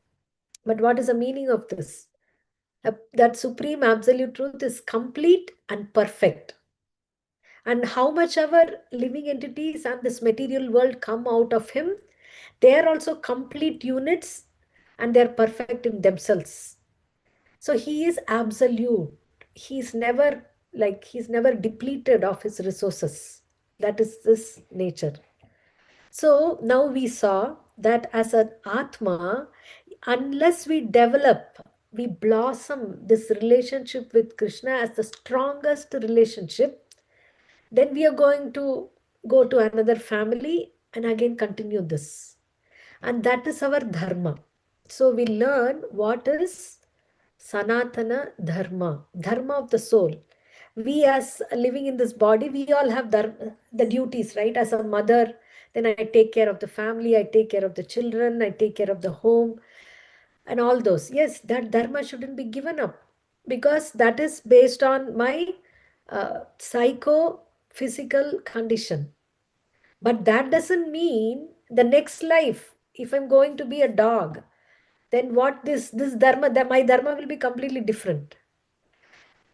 But what is the meaning of this? That supreme absolute truth is complete and perfect. And how much our living entities and this material world come out of him, they are also complete units and they're perfect in themselves. So he is absolute. He's never depleted of his resources. That is this nature. So now we saw that as an Atma, unless we develop, we blossom this relationship with Krishna as the strongest relationship, then we are going to go to another family and again continue this. And that is our dharma. So we learn what is Sanatana Dharma, Dharma of the soul. We as living in this body, we all have the duties, right? As a mother, then I take care of the family, I take care of the children, I take care of the home and all those. Yes, that dharma shouldn't be given up because that is based on my psycho-physical condition. But that doesn't mean the next life, if I'm going to be a dog, then what this dharma, that my dharma will be completely different.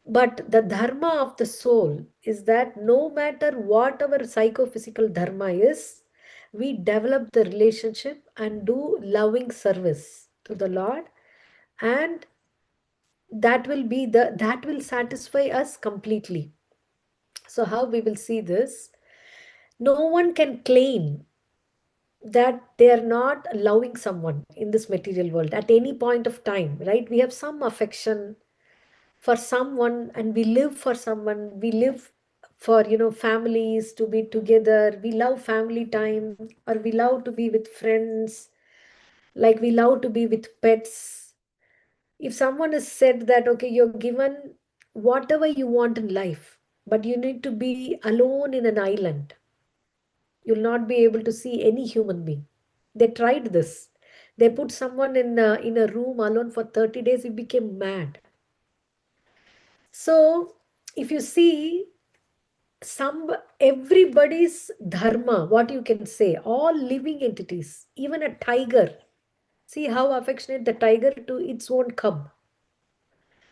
But the dharma of the soul is that no matter what our psychophysical dharma is, we develop the relationship and do loving service to the Lord, and that will satisfy us completely. So how we will see this? No one can claim that they are not loving someone in this material world at any point of time, right? We have some affection for someone and we live for someone. We live for, families to be together. We love family time, or we love to be with friends, like we love to be with pets. If someone has said that, okay, you're given whatever you want in life, but you need to be alone in an island, you'll not be able to see any human being. They tried this. They put someone in a room alone for 30 days. He became mad. So if you see, everybody's dharma, what you can say, all living entities, even a tiger. See how affectionate the tiger to its own cub.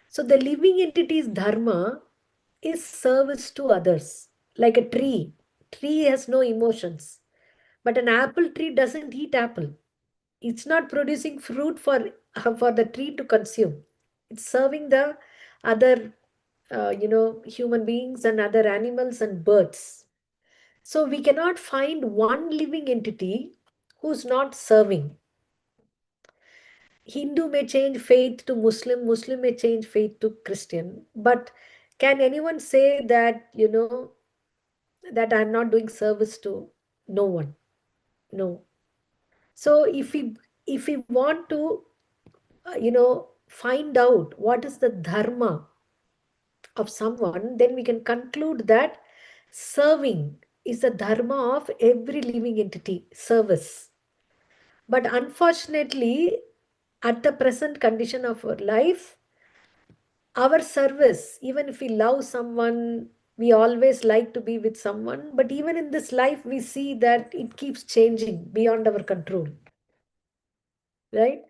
So the living entity's dharma is service to others. Like a tree. Tree has no emotions. But an apple tree doesn't eat apple. It's not producing fruit for the tree to consume. It's serving the other, human beings and other animals and birds. So we cannot find one living entity who's not serving. Hindu may change faith to Muslim, Muslim may change faith to Christian. But can anyone say that, that I'm not doing service to no one? No. So if we want to, find out what is the dharma of someone, then we can conclude that serving is the dharma of every living entity, service. But unfortunately, at the present condition of our life, our service, even if we love someone, we always like to be with someone, but even in this life, we see that it keeps changing beyond our control, right?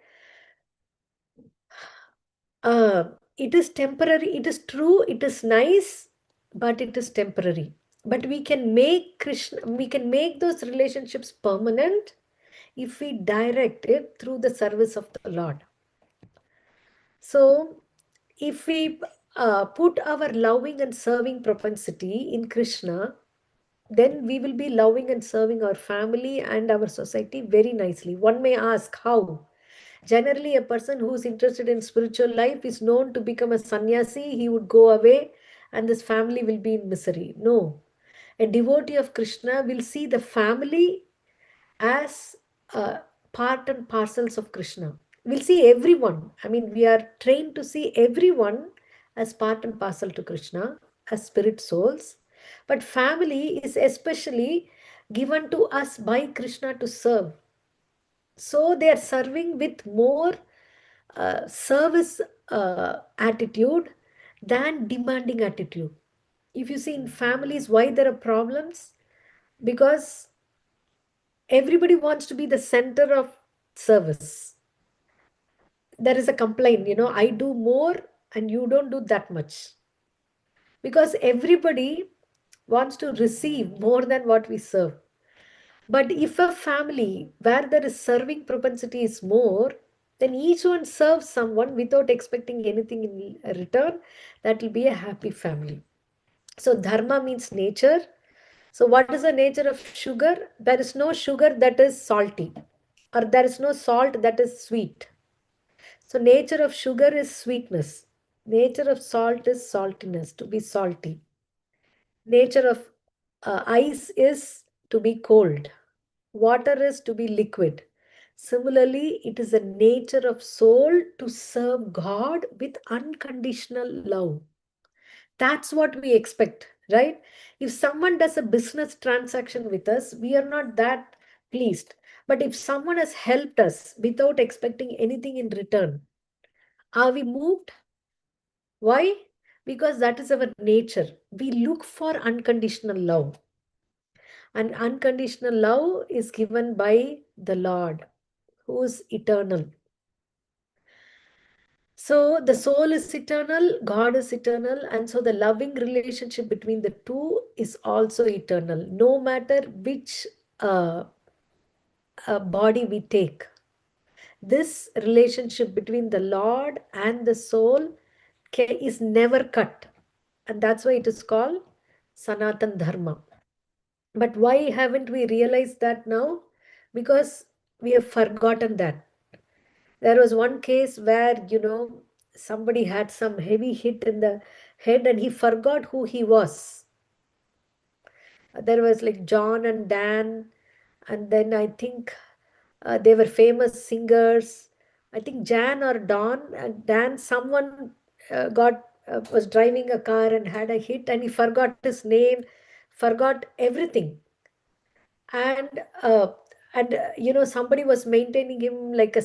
It is temporary, it is true, it is nice, but it is temporary. But we can make those relationships permanent if we direct it through the service of the Lord. So, if we put our loving and serving propensity in Krishna, then we will be loving and serving our family and our society very nicely. One may ask how. Generally, a person who is interested in spiritual life is known to become a sannyasi. He would go away and this family will be in misery. No. A devotee of Krishna will see the family as part and parcels of Krishna. We'll see everyone. I mean, we are trained to see everyone as part and parcel to Krishna, as spirit souls. But family is especially given to us by Krishna to serve. So they are serving with more service attitude than demanding attitude. If you see in families why there are problems, because everybody wants to be the center of service. There is a complaint, I do more and you don't do that much, because everybody wants to receive more than what we serve. But if a family where there is serving propensity is more, then each one serves someone without expecting anything in return. That will be a happy family. So dharma means nature. So what is the nature of sugar? There is no sugar that is salty, or there is no salt that is sweet. So nature of sugar is sweetness. Nature of salt is saltiness, to be salty. Nature of ice is to be cold. Water is to be liquid. Similarly, it is the nature of soul to serve God with unconditional love. That's what we expect, right? If someone does a business transaction with us, we are not that pleased. But if someone has helped us without expecting anything in return, are we moved? Why? Because that is our nature. We look for unconditional love. And unconditional love is given by the Lord, who is eternal. So the soul is eternal, God is eternal, and so the loving relationship between the two is also eternal, no matter which uh, body we take. This relationship between the Lord and the soul is never cut, and that's why it is called Sanatan Dharma. But why haven't we realized that now? Because we have forgotten that. There was one case where, somebody had some heavy hit in the head and he forgot who he was. There was like John and Dan, and then I think they were famous singers. I think Jan or Don, Dan, someone was driving a car and had a hit and he forgot his name, forgot everything. And somebody was maintaining him like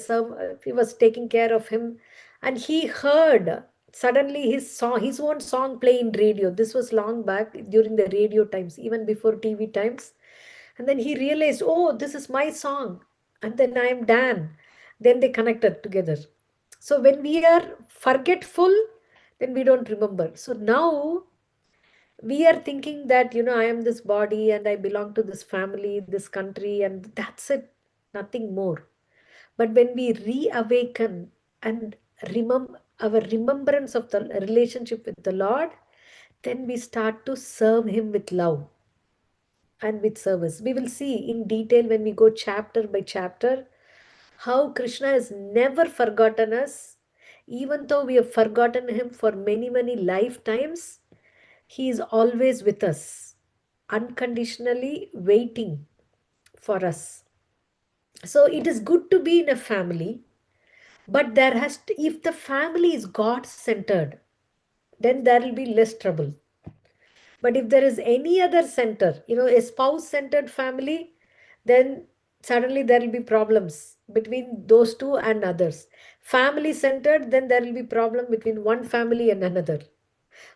he was taking care of him, and he heard Suddenly his own song play in radio. This was long back during the radio times, even before TV times. And then he realized, oh, this is my song. And then I am Dan. Then they connected together. So when we are forgetful, then we don't remember. So now we are thinking that, I am this body and I belong to this family, this country, and that's it, nothing more. But when we reawaken and remember our remembrance of the relationship with the Lord, then we start to serve Him with love and with service. We will see in detail when we go chapter by chapter how Krishna has never forgotten us, even though we have forgotten Him for many, many lifetimes. He is always with us, unconditionally waiting for us. So it is good to be in a family, but there has to, if the family is God centered, then there will be less trouble. But if there is any other center, a spouse centered family, then suddenly there will be problems between those two and others. Family centered, then there will be problem between one family and another.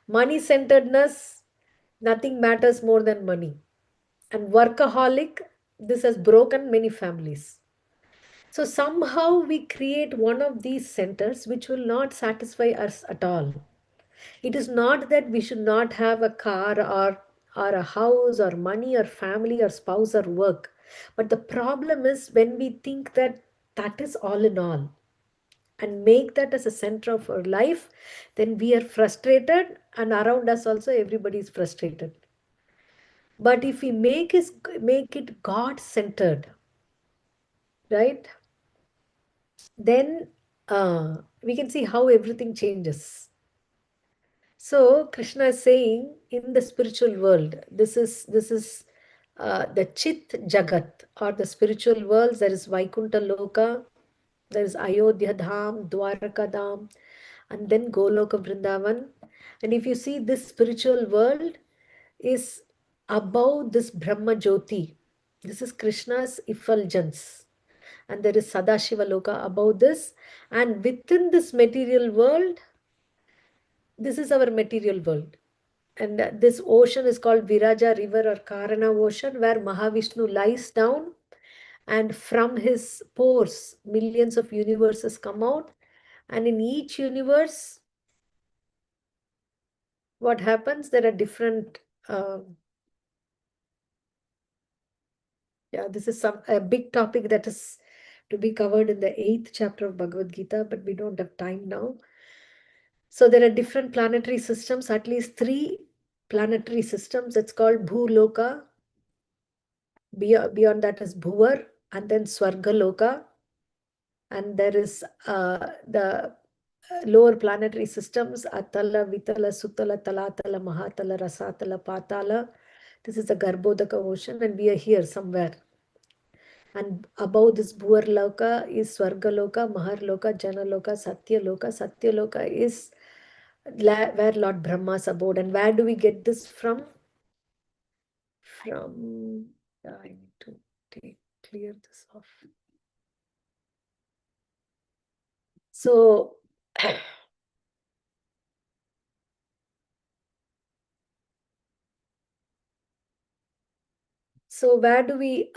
Money centeredness, nothing matters more than money. And workaholic, this has broken many families. So somehow we create one of these centers which will not satisfy us at all. It is not that we should not have a car or a house or money or family or spouse or work. But the problem is when we think that that is all in all and make that as a center of our life, then we are frustrated, and around us also everybody is frustrated. But if we make it God centered, right? Then we can see how everything changes. So Krishna is saying in the spiritual world, this is the Chit Jagat, or the spiritual worlds. There is Vaikuntha Loka, there is Ayodhya Dham, Dwaraka Dham, and then Goloka Vrindavan. And if you see, this spiritual world is above this Brahma Jyoti. This is Krishna's effulgence. And there is Sadashiva Loka above this. And within this material world, this is our material world. And this ocean is called Viraja River or Karana Ocean, where Mahavishnu lies down, and from his pores, millions of universes come out. And in each universe, what happens? There are different. Yeah, this is a big topic that is to be covered in the 8th chapter of Bhagavad Gita, but we don't have time now. So there are different planetary systems, at least 3 planetary systems. It's called Bhuloka. Beyond that is Bhuvar, and then Swargaloka. And there is the lower planetary systems, Atala, Vitala, Sutala, Talatala, Mahatala, Rasatala, Patala. This is the Garbhodaka ocean, and we are here somewhere. And above this Bhuvarloka is Swargaloka, Maharloka, Janaloka, Satyaloka. Satyaloka is where Lord Brahma's abode. And where do we get this from? I need to clear this off. So, where do we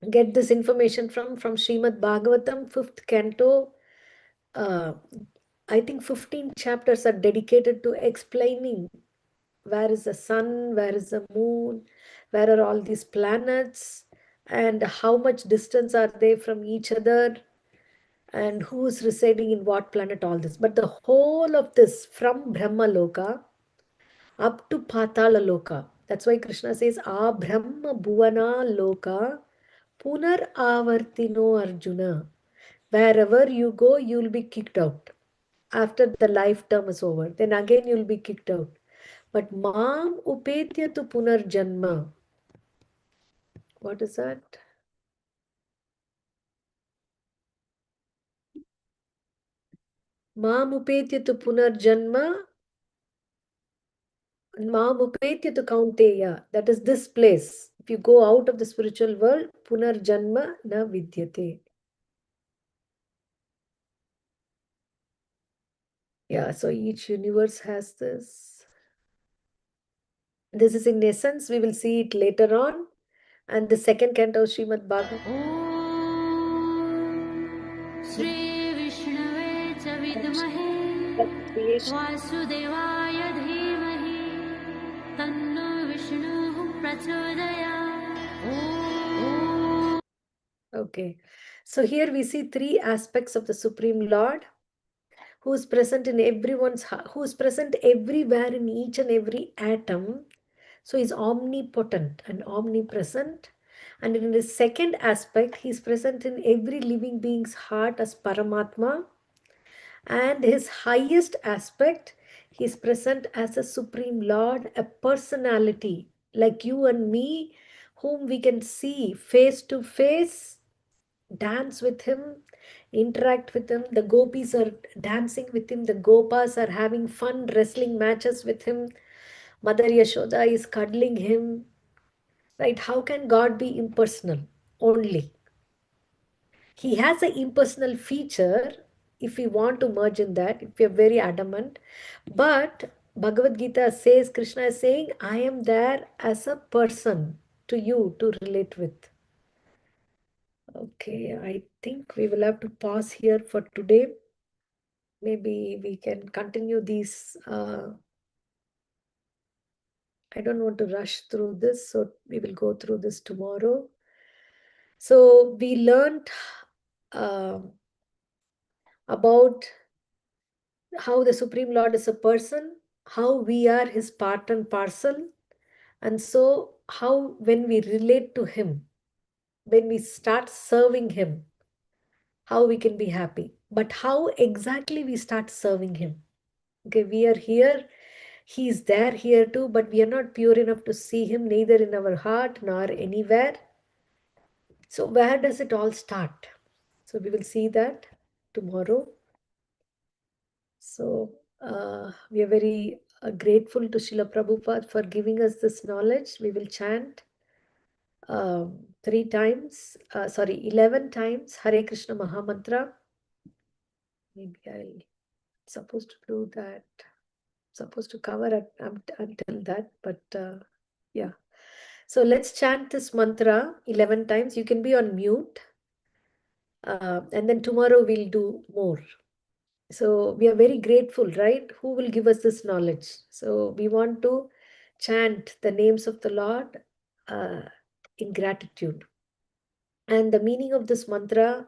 get this information from? From Srimad Bhagavatam, 5th canto. I think 15 chapters are dedicated to explaining where is the sun, where is the moon, where are all these planets, and how much distance are they from each other, and who is residing in what planet, all this. But the whole of this, from Brahma Loka up to Patala Loka. That's why Krishna says, A Brahma Bhuvana Loka Punar Avartino Arjuna. Wherever you go, you'll be kicked out. After the life term is over, then again you'll be kicked out. But Mam Upetya tu Punar Janma. What is that? Mam Upetya tu Punar Janma. Mam Upetya tu Kaunteya. That is this place. If you go out of the spiritual world, Punar Janma na Vidyate. Yeah, so each universe has this. This is in essence, we will see it later on. And the second canto of Srimad Bhagavatam. श्रीविष्णवे च विद्महे Creation. वासुदेवाय धीमहि तन्नो विष्णुः प्रचोदयात्। ॐ। Okay, so here we see three aspects of the Supreme Lord, who is present in everyone's heart, who is present everywhere in each and every atom. So he's omnipotent and omnipresent. And in the second aspect, he's present in every living being's heart as Paramatma. And his highest aspect, he's present as a Supreme Lord, a personality like you and me, whom we can see face to face, dance with him, interact with him. The gopis are dancing with him, the gopas are having fun wrestling matches with him, Mother Yashoda is cuddling him. Right? How can God be impersonal only? He has an impersonal feature if we want to merge in that, if we are very adamant. But Bhagavad Gita says, Krishna is saying, I am there as a person to you to relate with. Okay, I think we will have to pause here for today. Maybe we can continue these. I don't want to rush through this, so we will go through this tomorrow. So we learned about how the Supreme Lord is a person, how we are his part and parcel, and so how when we relate to him, when we start serving him, how we can be happy. But how exactly we start serving him? Okay, we are here, he is there here too, but we are not pure enough to see him neither in our heart nor anywhere. So where does it all start? So we will see that tomorrow. So we are very grateful to Srila Prabhupada for giving us this knowledge. We will chant 11 times Hare Krishna Mahamantra. Maybe I'll supposed to do that. Supposed to cover it until that, but yeah. So let's chant this mantra 11 times. You can be on mute. And then tomorrow we'll do more. So we are very grateful, right? Who will give us this knowledge? So we want to chant the names of the Lord uh, in gratitude. And the meaning of this mantra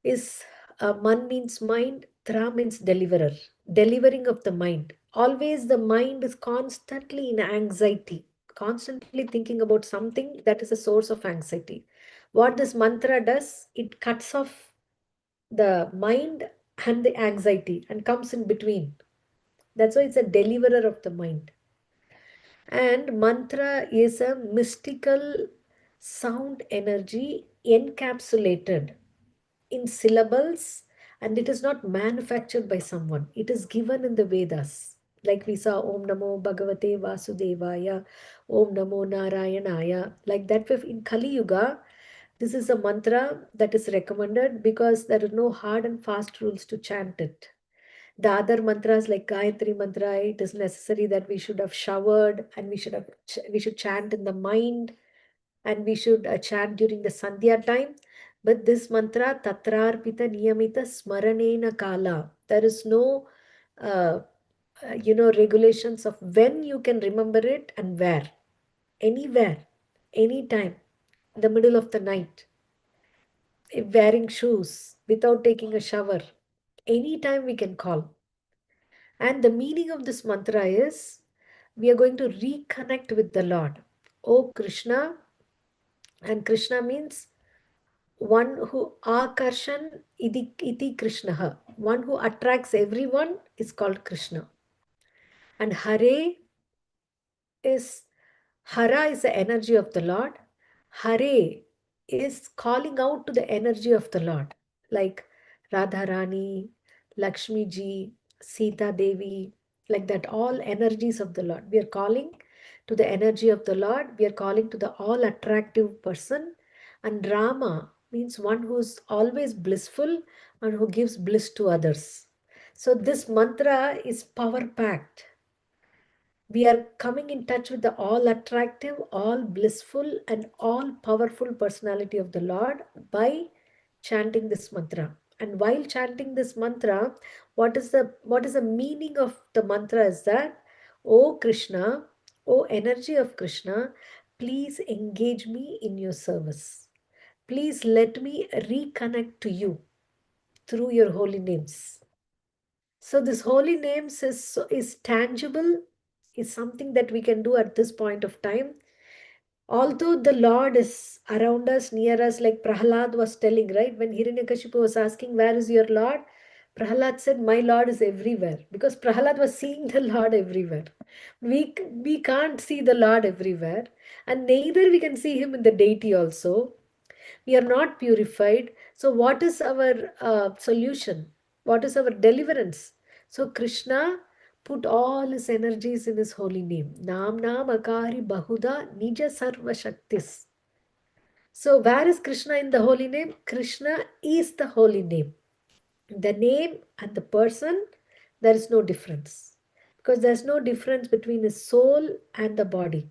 is man means mind, tra means deliverer, delivering of the mind. Always the mind is constantly in anxiety, constantly thinking about something that is a source of anxiety. What this mantra does, it cuts off the mind and the anxiety and comes in between. That's why it's a deliverer of the mind. And mantra is a mystical sound energy encapsulated in syllables, and it is not manufactured by someone. It is given in the Vedas. Like we saw Om Namo Bhagavate Vasudevaya, Om Namo Narayanaya. Like that way in Kali Yuga, this is a mantra that is recommended because there are no hard and fast rules to chant it. The other mantras like Gayatri mantra, it is necessary that we should have showered and we should chant in the mind, and we should chant during the Sandhya time. But this mantra, Tatrarpita Niyamita Smaranena Kala, there is no regulations of when you can remember it and where. Anywhere, anytime, in the middle of the night, wearing shoes, without taking a shower. Anytime we can call. And the meaning of this mantra is we are going to reconnect with the Lord. Oh Krishna, and Krishna means one who akarshan iti Krishna. One who attracts everyone is called Krishna. And is Hara is the energy of the Lord. Hare is calling out to the energy of the Lord, like Radharani, Lakshmi Ji, Sita Devi, like that, all energies of the Lord. We are calling to the energy of the Lord. We are calling to the all attractive person. And Rama means one who is always blissful and who gives bliss to others. So this mantra is power packed. We are coming in touch with the all attractive, all blissful, and all powerful personality of the Lord by chanting this mantra. And while chanting this mantra, what is the meaning of the mantra is that, O Krishna, O energy of Krishna, please engage me in your service. Please let me reconnect to you through your holy names. So this holy names is tangible, is something that we can do at this point of time. Although the Lord is around us, near us, like Prahalad was telling, right? When Hiranyakashipu was asking, where is your Lord? Prahalad said, my Lord is everywhere. Because Prahalad was seeing the Lord everywhere. We can't see the Lord everywhere. And neither we can see him in the deity also. We are not purified. So what is our solution? What is our deliverance? So Krishna put all his energies in his holy name. Nam Nam Akari Bahuda Nija Sarva Shaktis. So where is Krishna in the holy name? Krishna is the holy name. The name and the person, there is no difference. Because there is no difference between his soul and the body.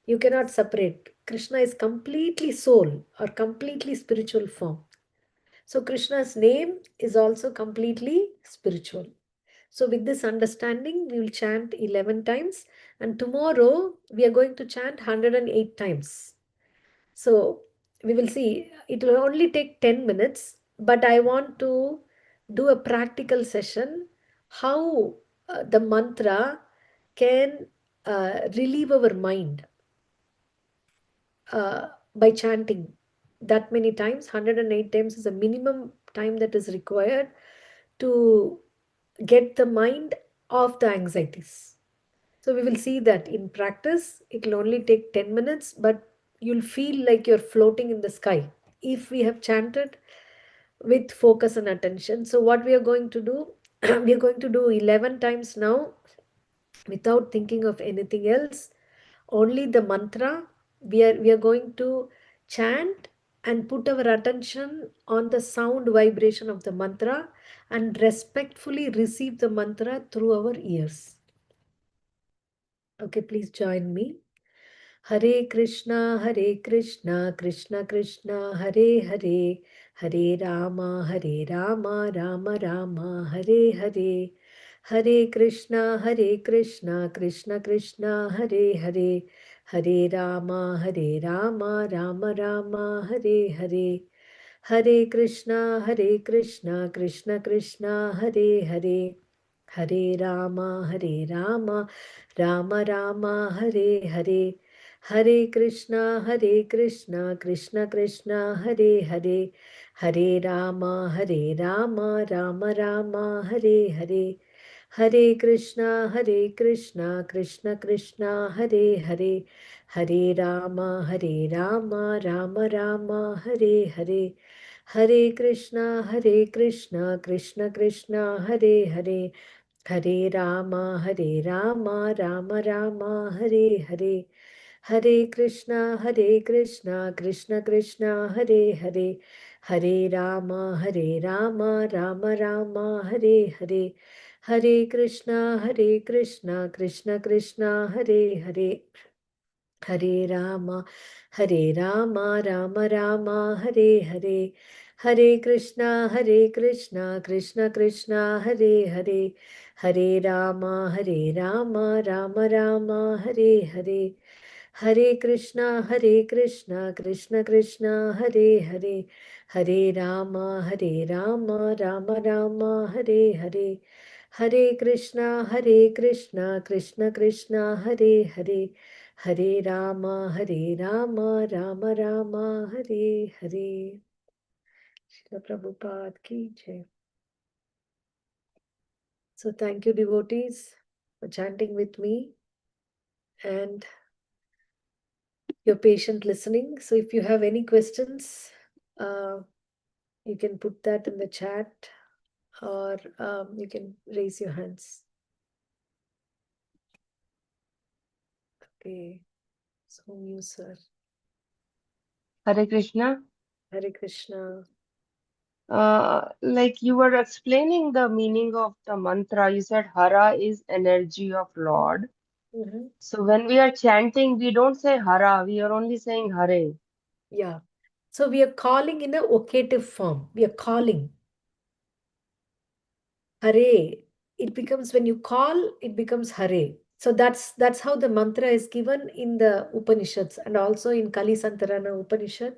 You cannot separate. Krishna is completely soul or completely spiritual form. So Krishna's name is also completely spiritual. So with this understanding, we will chant 11 times, and tomorrow we are going to chant 108 times. So we will see, it will only take 10 minutes, but I want to do a practical session how the mantra can relieve our mind by chanting that many times. 108 times is a minimum time that is required to get the mind off the anxieties. So we will see that in practice, it will only take 10 minutes, but you'll feel like you're floating in the sky if we have chanted with focus and attention. So what we are going to do, we are going to do 11 times now without thinking of anything else. Only the mantra. We are going to chant and put our attention on the sound vibration of the mantra and respectfully receive the mantra through our ears. Okay, please join me. Hare Krishna, Hare Krishna, Krishna Krishna, Hare Hare, Hare Rama, Hare Rama, Rama Rama, Hare Hare, Hare Krishna, Hare Krishna, Krishna Krishna, Hare Hare, Hare Rama, Hare Rama, Rama Rama, Hare Hare, Hare Krishna, Hare Krishna, Krishna Krishna, Hare Hare, Hare Rama, Hare Rama, Rama Rama, Hare Hare, Hare Krishna, Hare Krishna, Krishna Krishna, Hare Hare, Hare Rama, Hare Rama, Rama Rama, Hare Hare, Hare Krishna, Hare Krishna, Krishna Krishna, Hare Hare, Hare Rama, Hare Rama, Rama Rama, Hare Hare, Hare Krishna, Hare Krishna, Krishna Krishna, Hare Hare, Hare Rama, Hare Rama, Rama Rama, Hare Hare, Hare Krishna, Hare Krishna, Krishna Krishna, Hare Hare, Hare Rama, Hare Rama, Rama Rama, Hare Hare, Hare Krishna, Hare Krishna, Krishna Krishna, Hare Hare, Hare Rama, Hare Rama, Rama Rama, Hare Hare, Hare Krishna, Hare Krishna, Krishna Krishna, Hare Hare, Hare Rama, Hare Rama, Rama Rama, Hare Hare, Hare Krishna, Hare Krishna, Krishna Krishna, Hare Hare, Hare Rama, Hare Rama, Rama Rama, Hare Hare, Hare Krishna, Hare Krishna, Krishna Krishna, Hare Hare, Hare Rama, Hare Rama, Rama Rama, Hare Hare. Srila Prabhupada ki jai. So thank you, devotees, for chanting with me and your patient listening. So if you have any questions, you can put that in the chat or you can raise your hands. Okay. So you, sir. Hare Krishna. Hare Krishna. Like you were explaining the meaning of the mantra, you said Hara is energy of Lord. Mhm. So when we are chanting, we don't say Hara, we are only saying Hare. Yeah. So we are calling in a vocative form. We are calling. Hare. It becomes when you call, it becomes Hare. So that's how the mantra is given in the Upanishads and also in Kali Santarana Upanishad.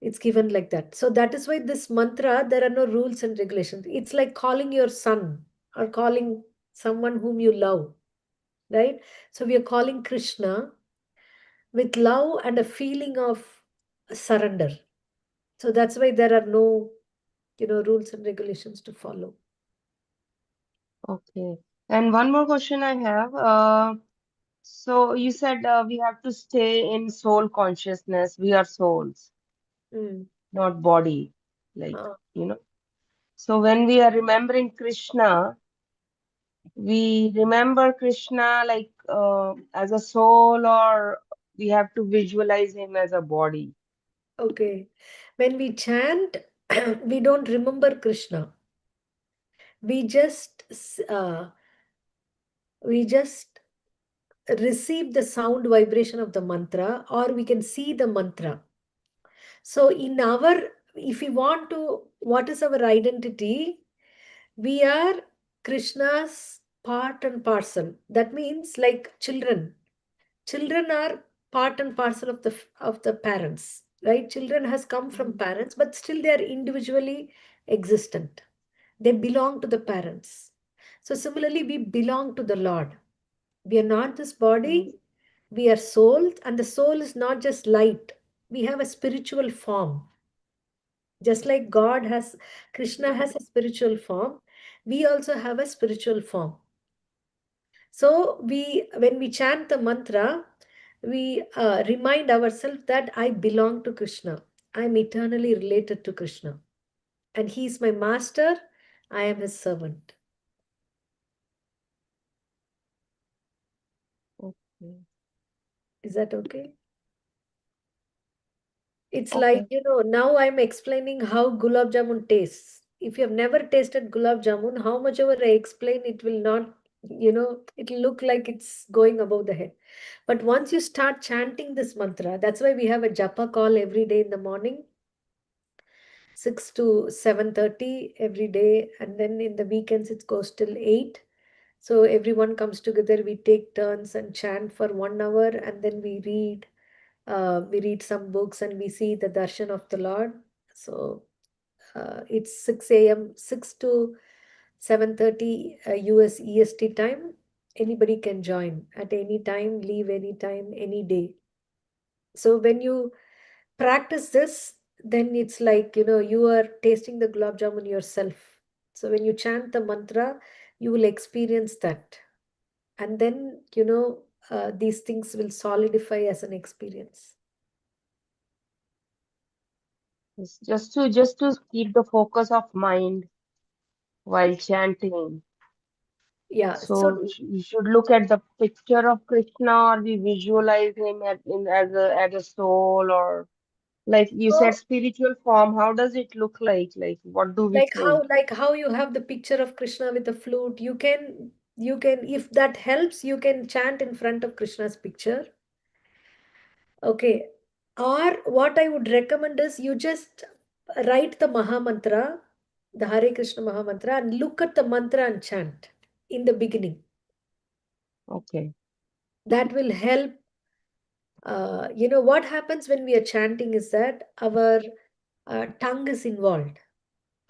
It's given like that. So that is why this mantra, there are no rules and regulations. It's like calling your son or calling someone whom you love, right? So we are calling Krishna with love and a feeling of surrender. So that's why there are no, rules and regulations to follow. Okay. And one more question I have. So you said we have to stay in soul consciousness. We are souls, Mm. not body. Like, Uh, you know. So when we are remembering Krishna, we remember Krishna like as a soul, or we have to visualize him as a body. okay. When we chant, we don't remember Krishna. We just we just receive the sound vibration of the mantra, or we can see the mantra. So in our, if we want to, what is our identity? We are Krishna's part and parcel. That means like children are part and parcel of the parents, right? Children has come from Mhm. parents, but still they are individually existent. They belong to the parents. So similarly, we belong to the Lord. We are not this Mm. body, we are soul, and the soul is not just light. We have a spiritual form. Just like God has, Krishna has a spiritual form, we also have a spiritual form. So when we chant the mantra, we remind ourselves that I belong to Krishna. I am eternally related to Krishna. And he is my master. I am his servant. Okay. Is that okay? It's like, Okay. now I'm explaining how gulab jamun tastes. If you have never tasted gulab jamun, how much ever I explain, it will not, it'll look like it's going above the head. But once you start chanting this mantra, that's why we have a japa call every day in the morning, 6 to 7:30 every day, and then in the weekends it goes till 8. So everyone comes together, we take turns and chant for 1 hour, and then we read some books and we see the darshan of the Lord. So it's 6 a.m., 6 to 7:30 US EST time. Anybody can join at any time, leave any time, any day. So when you practice this, then it's like, you are tasting the gulab jamun yourself. So when you chant the mantra, you will experience that. And then, these things will solidify as an experience. It's just to keep the focus of mind while chanting. Yeah. So So you should look at the picture of Krishna, or we visualize him as a soul, or like you said, So, spiritual form. How does it look like? Like what do we like think? how you have the picture of Krishna with the flute, you can, if that helps, you can chant in front of Krishna's picture. Okay. Or what I would recommend is you just write the Maha Mantra, the Hare Krishna Maha Mantra, and look at the mantra and chant in the beginning. Okay. That will help. What happens when we are chanting is that our tongue is involved.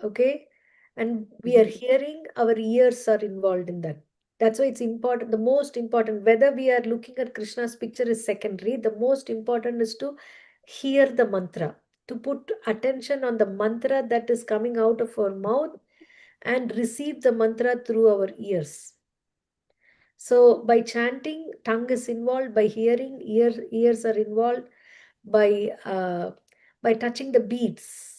Okay, and we are Mhm. hearing, our ears are involved in that. That's why it's important, the most important, whether we are looking at Krishna's picture is secondary. The most important is to hear the mantra, to put attention on the mantra that is coming out of our mouth and receive the mantra through our ears. So by chanting, tongue is involved. By hearing, ears are involved. By touching the beads,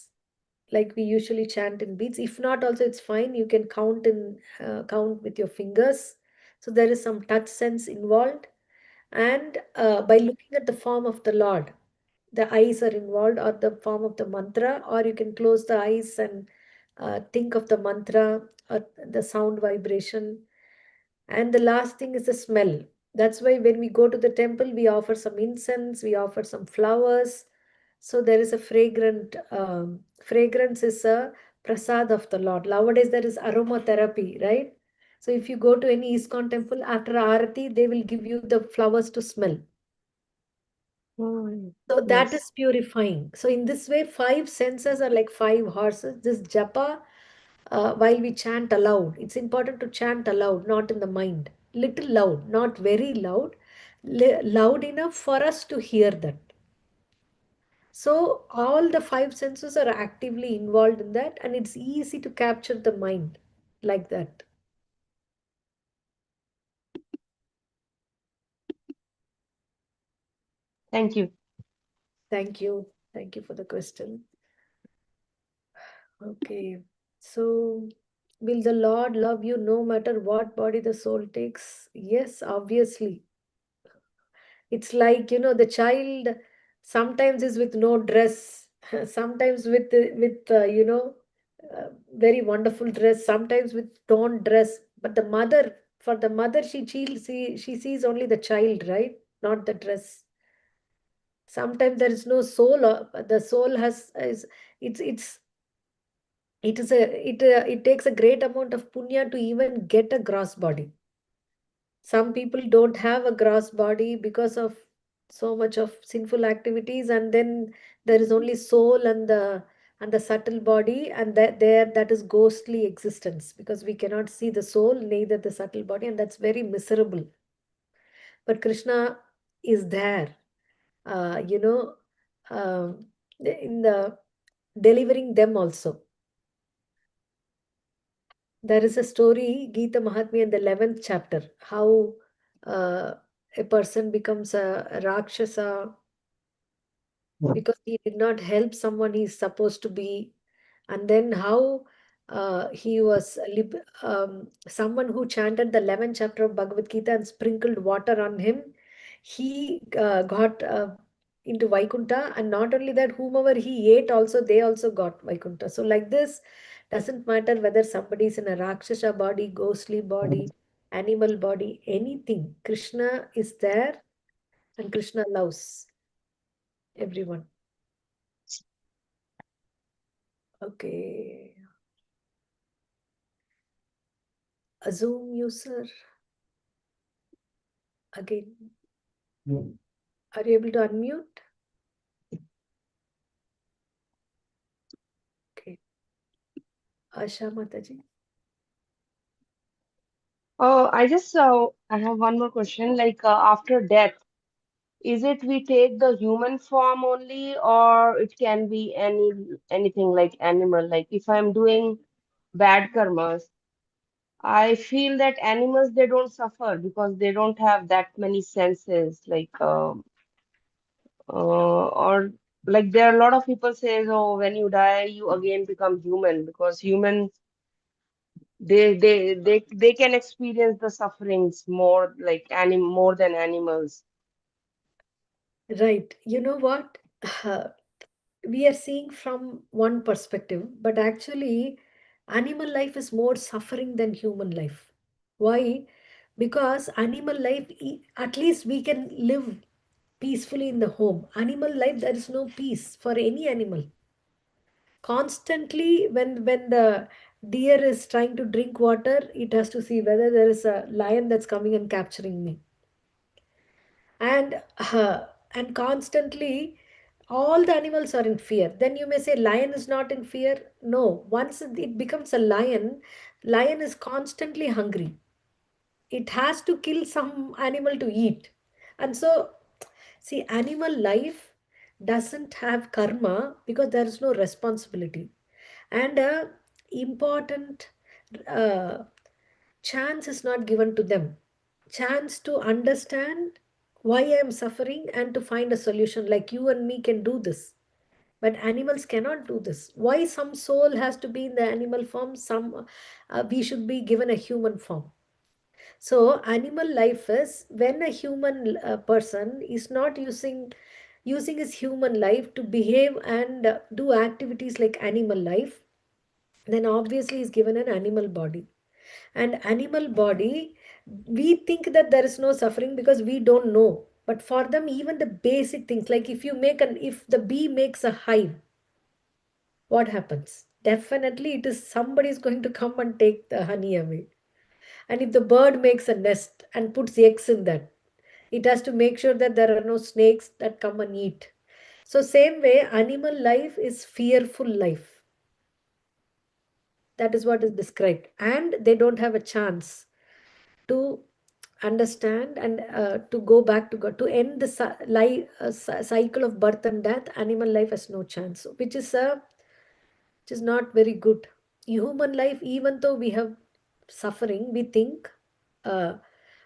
like we usually chant in beads. If not, also it's fine. You can count with your fingers. So there is some touch sense involved, and by looking at the form of the Lord, the eyes are involved, or the form of the mantra, or you can close the eyes and think of the mantra or the sound vibration. And the last thing is the smell. That's why when we go to the temple, we offer some incense, we offer some flowers. So there is a fragrance is a prasad of the Lord. Nowadays there is aromatherapy, right? So if you go to any ISKCON temple, after Aarati, they will give you the flowers to smell. So that Yes. is purifying. So in this way, five senses are like five horses. This japa, while we chant aloud, it's important to chant aloud, not in the mind. Little loud, not very loud, loud enough for us to hear that. So all the five senses are actively involved in that, and it's easy to capture the mind like that. Thank you. Thank you. Thank you for the question. Okay. So, will the Lord love you no matter what body the soul takes? Yes, obviously. It's like, the child sometimes is with no dress, sometimes very wonderful dress, sometimes with torn dress. But for the mother, she sees only the child, right? Not the dress. Sometimes there is no soul. The soul it's it takes a great amount of punya to even get a gross body. Some people don't have a gross body because of so much of sinful activities, and then there is only soul and the subtle body, and that is ghostly existence, because we cannot see the soul, neither the subtle body, and that's very miserable. But Krishna is there, uh, you know um, in the delivering them also. There is a story, Gita Mahatmya, in the 11th chapter, how uh, a person becomes a Rakshasa because he did not help someone he's supposed to be. And then how he was someone who chanted the 11th chapter of Bhagavad Gita and sprinkled water on him. He got into Vaikuntha, and not only that, whomever he ate also, they also got Vaikuntha. So like this, doesn't matter whether somebody is in a Rakshasa body, ghostly body, animal body, anything. Krishna is there, and Krishna loves everyone. Okay. A Zoom user again. Are you able to unmute? Okay. Asha Mataji. Oh, I have one more question. Like after death, is it we take the human form only, or it can be anything like animal? Like if I'm doing bad karmas, I feel that animals they don't suffer because they don't have that many senses. Or like there are a lot of people says, oh, when you die, you again become human because humans they can experience the sufferings more like more than animals. Right. You know what? We are seeing from one perspective, but actually, animal life is more suffering than human life. Why? Because animal life, at least we can live peacefully in the home. Animal life, there is no peace for any animal. Constantly, when the deer is trying to drink water, it has to see whether there is a lion that's coming and capturing me. And constantly all the animals are in fear. Then you may say lion is not in fear. No, once it becomes a lion, lion is constantly hungry. It has to kill some animal to eat. And so, see, animal life doesn't have karma because there is no responsibility. And a important uh, chance is not given to them. Chance to understand why I am suffering and to find a solution. Like you and me can do this, but animals cannot do this. Why some soul has to be in the animal form, some we should be given a human form. So animal life is when a human person is not using using his human life to behave and do activities like animal life, then obviously he's given an animal body. And animal body, we think that there is no suffering because we don't know. But for them, even the basic things, like if the bee makes a hive, what happens? Definitely it is somebody is going to come and take the honey away. And if the bird makes a nest and puts eggs in that, it has to make sure that there are no snakes that come and eat. So same way, animal life is fearful life. That is what is described. And they don't have a chance to understand and to go back to God, to end the cycle of birth and death. Animal life has no chance, which is not very good. Human life, even though we have suffering, we think, uh,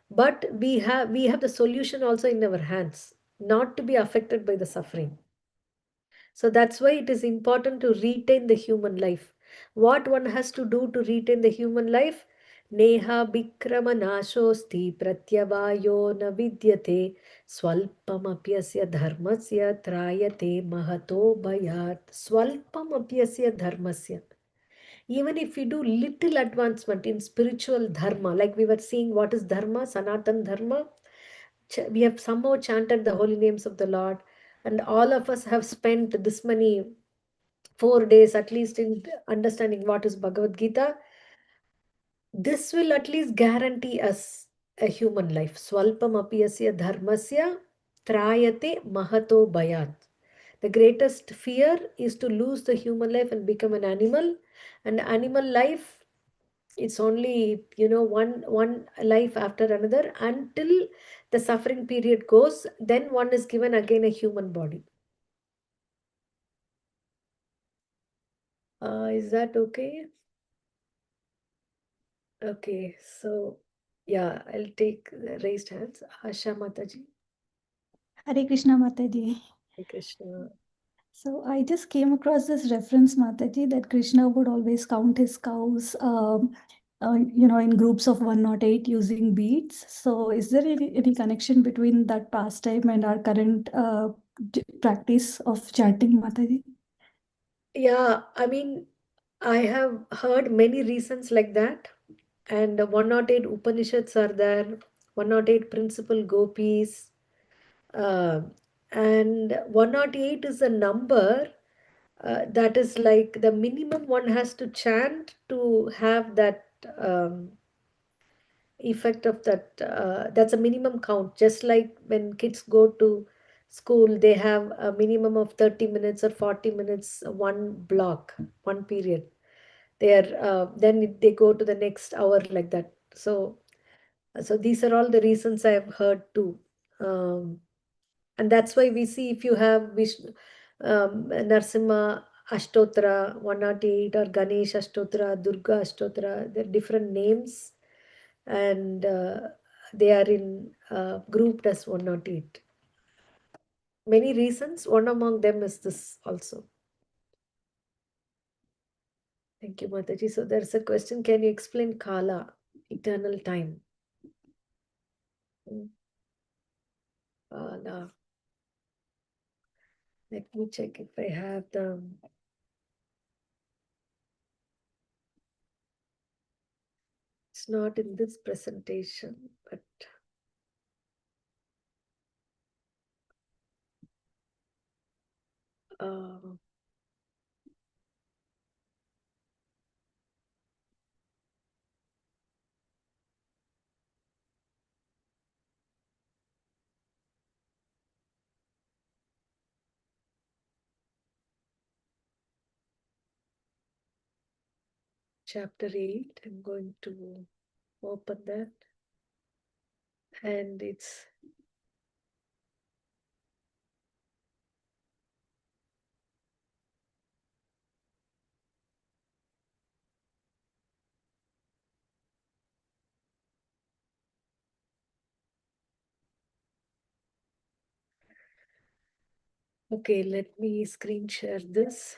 but we have the solution also in our hands, not to be affected by the suffering. So that's why it is important to retain the human life. What one has to do to retain the human life? Neha Bikrama Nashosti Pratyavayo na vidyate Swalpamapyasya dharmasya trayate mahato bhayat. Swalpamapyasya dharmasya. Even if we do little advancement in spiritual dharma, like we were seeing what is dharma, Sanatan dharma, we have somehow chanted the holy names of the Lord, and all of us have spent this many 4 days at least in understanding what is Bhagavad Gita. This will at least guarantee us a human life. Swalpam apiyasya dharmasya trayate mahato bhayat. The greatest fear is to lose the human life and become an animal. And animal life, it's only one life after another until the suffering period goes. Then one is given again a human body. Is that okay? Okay, so yeah, I'll take the raised hands. Asha Mataji, Hare Krishna Mataji. Hare Krishna. So I just came across this reference, Mataji, that Krishna would always count his cows, in groups of 108 using beads. So is there any connection between that pastime and our current practice of chanting, Mataji? Yeah, I mean, I have heard many reasons like that, and 108 Upanishads are there, 108 principal gopis, uh, and 108 is a number that is like the minimum one has to chant to have that effect of that. That's a minimum count, just like when kids go to school, they have a minimum of 30 minutes or 40 minutes, one block, one period. Then they go to the next hour like that. So these are all the reasons I have heard too. And that's why we see, if you have Vishnu, Narsimha Ashtotra 108 or Ganesh Ashtotra, Durga Ashtotra, they're different names, and they are in grouped as 108. Many reasons, one among them is this also. Thank you, Mataji. So there's a question, can you explain Kala, eternal time? Kala. Let me check if I have them. It's not in this presentation, but chapter 8, I'm going to open that, and it's okay. Let me screen share this.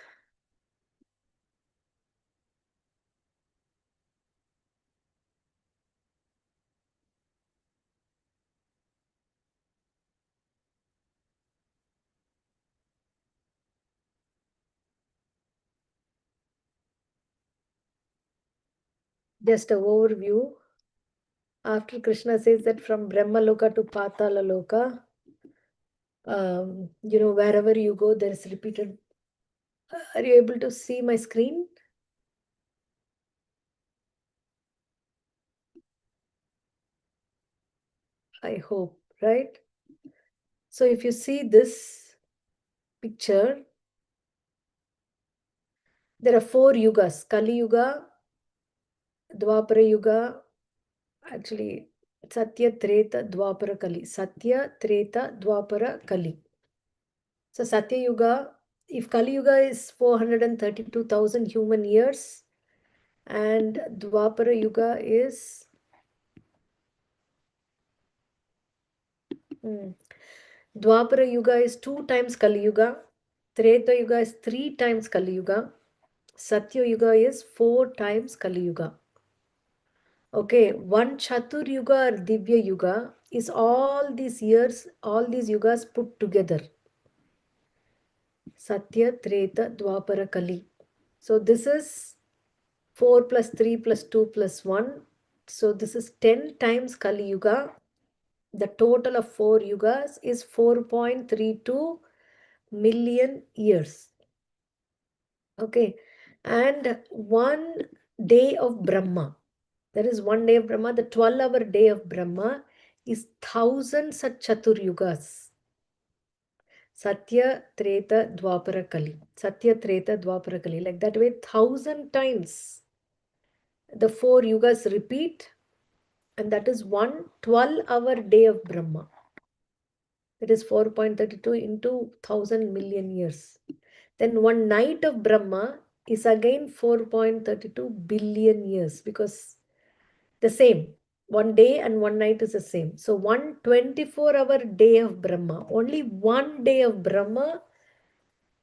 just an overview. After Krishna says that from Brahma Loka to Patala Loka, wherever you go, there is repeated. Are you able to see my screen? I hope, right? So if you see this picture, there are 4 yugas: Kali Yuga, Dwapara Yuga, actually Satya, Treta, Dwapara, Kali. Satya, Treta, Dwapara, Kali. So Satya Yuga, if Kali Yuga is 432,000 human years, and Dwapara Yuga is Dwapara Yuga is 2 times Kali Yuga, Treta Yuga is 3 times Kali Yuga, Satya Yuga is 4 times Kali Yuga. Okay, one Chatur Yuga or Divya Yuga is all these years, all these yugas put together. Satya, Treta, Dwapara, Kali. So this is 4 plus 3 plus 2 plus 1. So this is 10 times Kali Yuga. The total of 4 yugas is 4.32 million years. Okay, and 1 day of Brahma. There is 1 day of Brahma. The 12-hour day of Brahma is thousands of Chatur yugas. Satya, Treta, Dwapara, Kali. Satya, Treta, Dwapara, Kali. Like that way, 1,000 times the 4 yugas repeat, and that is 1 12-hour day of Brahma. That is 4.32 into 1,000 million years. Then 1 night of Brahma is again 4.32 billion years, because the same. 1 day and 1 night is the same. So 1 24-hour day of Brahma, only 1 day of Brahma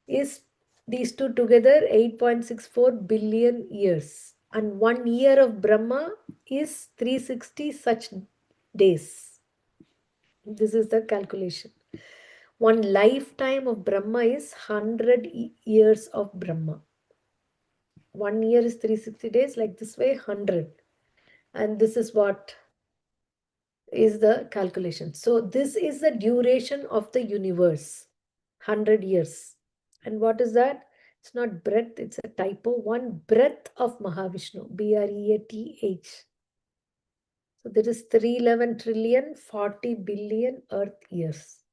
is these two together 8.64 billion years. And 1 year of Brahma is 360 such days. This is the calculation. 1 lifetime of Brahma is 100 years of Brahma. 1 year is 360 days, like this way 100. And this is what is the calculation. So this is the duration of the universe, 100 years. And what is that? It's not breath, it's a typo. 1 breath of Mahavishnu, BREATH. So there is 311 trillion 40 billion earth years.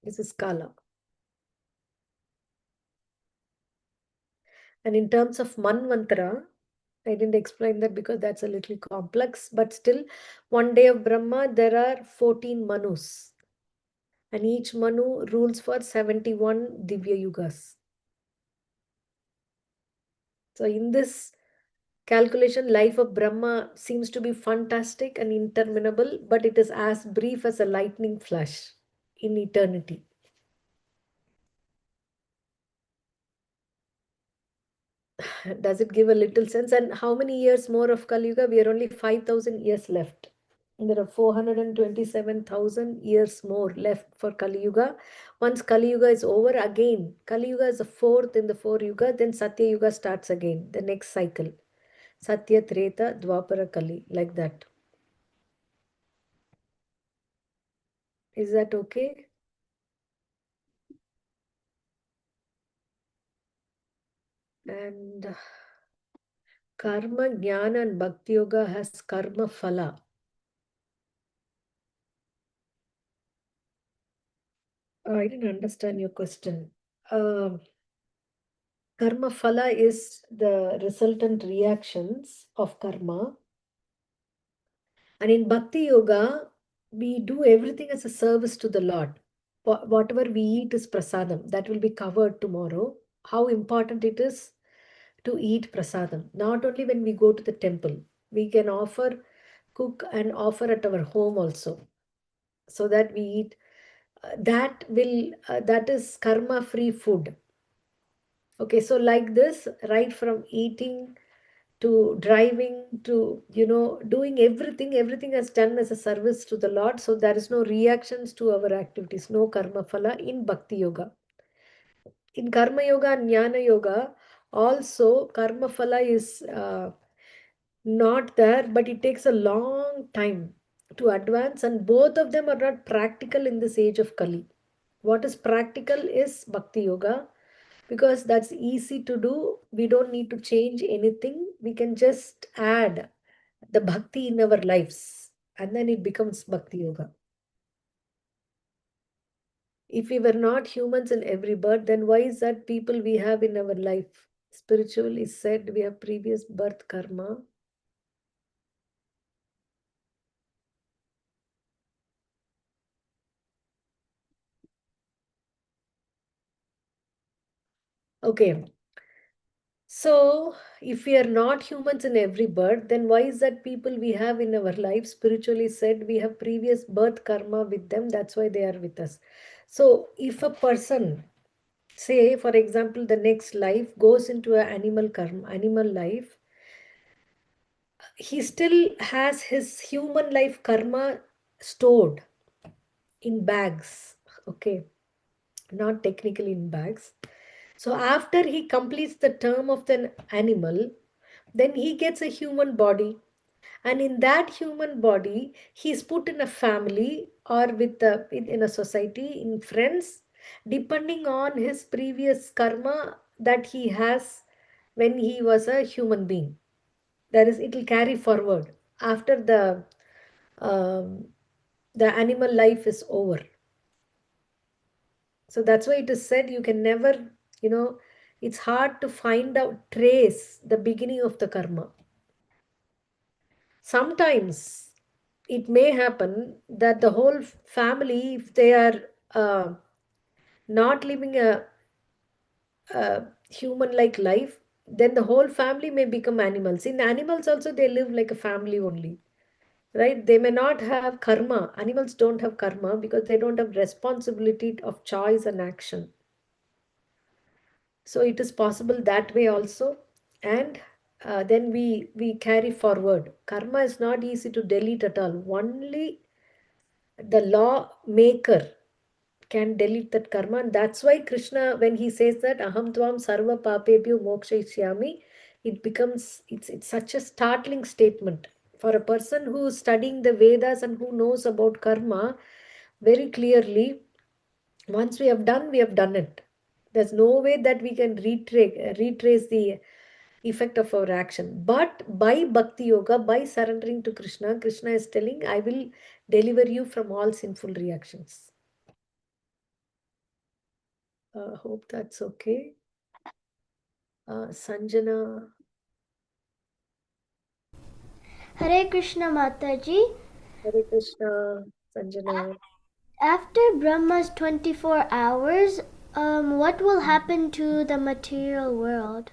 This is Kala. And in terms of Manvantara, I didn't explain that because that's a little complex, but still 1 day of Brahma, there are 14 Manus. And each Manu rules for 71 Divya Yugas. So in this calculation, life of Brahma seems to be fantastic and interminable, but it is as brief as a lightning flash in eternity. Does it give a little sense? And how many years more of Kali Yuga? We are only 5,000 years left. There are 427,000 years more left for Kali Yuga. Once Kali Yuga is over, again, Kali Yuga is the 4th in the 4 Yuga, then Satya Yuga starts again, the next cycle. Satya, Treta, Dwapara, Kali, like that. Is that okay? And Karma, Jnana and Bhakti Yoga has Karma Phala. I didn't understand your question. Karma Phala is the resultant reactions of karma. And in Bhakti Yoga, we do everything as a service to the Lord. Whatever we eat is prasadam. That will be covered tomorrow. How important it is to eat prasadam. Not only when we go to the temple, we can cook and offer at our home also, so that we eat. That is karma free food. Okay, so like this, right from eating to driving to doing everything is done as a service to the Lord. So there is no reactions to our activities, no karma phala in Bhakti Yoga. In Karma Yoga and Jnana Yoga, also Karma Phala is not there, but it takes a long time to advance, and both of them are not practical in this age of Kali. What is practical is Bhakti Yoga, because that's easy to do. We don't need to change anything. We can just add the Bhakti in our lives, and then it becomes Bhakti Yoga. If we were not humans in every birth, then why is that people we have in our life? Spiritually said, we have previous birth karma. Okay. So, if we are not humans in every birth, then why is that people we have in our life, spiritually said, we have previous birth karma with them? That's why they are with us. So, if a person, say, for example, the next life goes into an animal karma, animal life, he still has his human life karma stored in bags. Okay, not technically in bags. So, after he completes the term of the animal, then he gets a human body, and in that human body he's put in a family or with in a society, in friends, depending on his previous karma that he has when he was a human being. That is, it will carry forward after um, the animal life is over. So that's why it is said you can never, you know, it's hard to find out, trace the beginning of the karma. Sometimes it may happen that the whole family, if they are not living a human like life, then the whole family may become animals. In animals also, they live like a family only, right? They may not have karma. Animals don't have karma because they don't have responsibility of choice and action. So it is possible that way also. And then we carry forward. Karma is not easy to delete at all. Only the law maker can delete that karma, and that's why Krishna, when he says that aham tvam sarva papebhyo mokshayishyami, it's such a startling statement for a person who is studying the Vedas and who knows about karma very clearly. Once we have done it. There's no way that we can retrace the effect of our action. But by Bhakti Yoga, by surrendering to Krishna, Krishna is telling, I will deliver you from all sinful reactions. Hope that's okay. Sanjana, Hare Krishna Mataji. Hare Krishna, Sanjana. After Brahma's 24 hours, what will happen to the material world?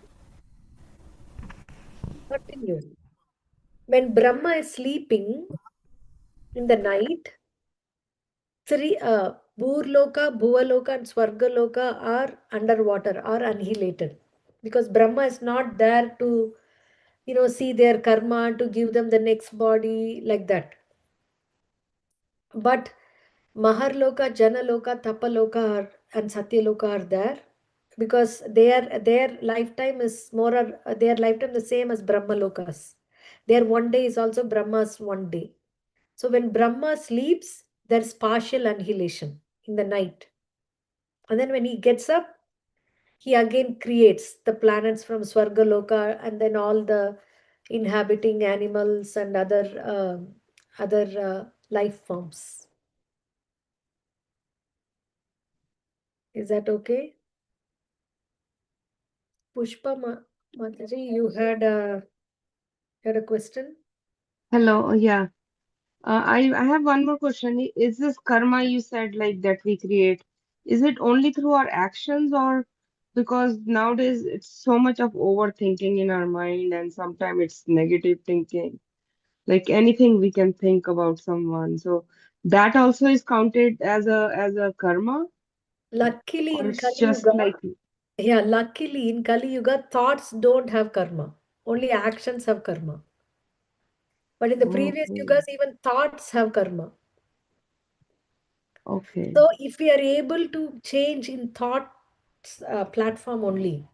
Continue. When Brahma is sleeping in the night, three Bhurloka, Bhuvaloka, and Swargaloka are underwater, are annihilated. Because Brahma is not there to, see their karma, to give them the next body, like that. But Maharloka, Janaloka, Tapaloka and Satyaloka are there because their lifetime is more or their lifetime the same as Brahmalokas. Their one day is also Brahma's one day. So when Brahma sleeps, there's partial annihilation in the night. And then when he gets up, he again creates the planets from Swargaloka and then all the inhabiting animals and other life forms. Is that okay? Pushpa Mataji, you had a question? Hello, yeah. I have one more question. Is this karma you said like that we create, is it only through our actions, or because nowadays it's so much of overthinking in our mind and sometimes it's negative thinking, like anything we can think about someone. So that also is counted as a karma, Luckily or in it's Kali just Yuga, like yeah, luckily in Kali Yuga, thoughts don't have karma. Only actions have karma. But in the previous okay, yugas, even thoughts have karma. okay, So if we are able to change in thought platform only,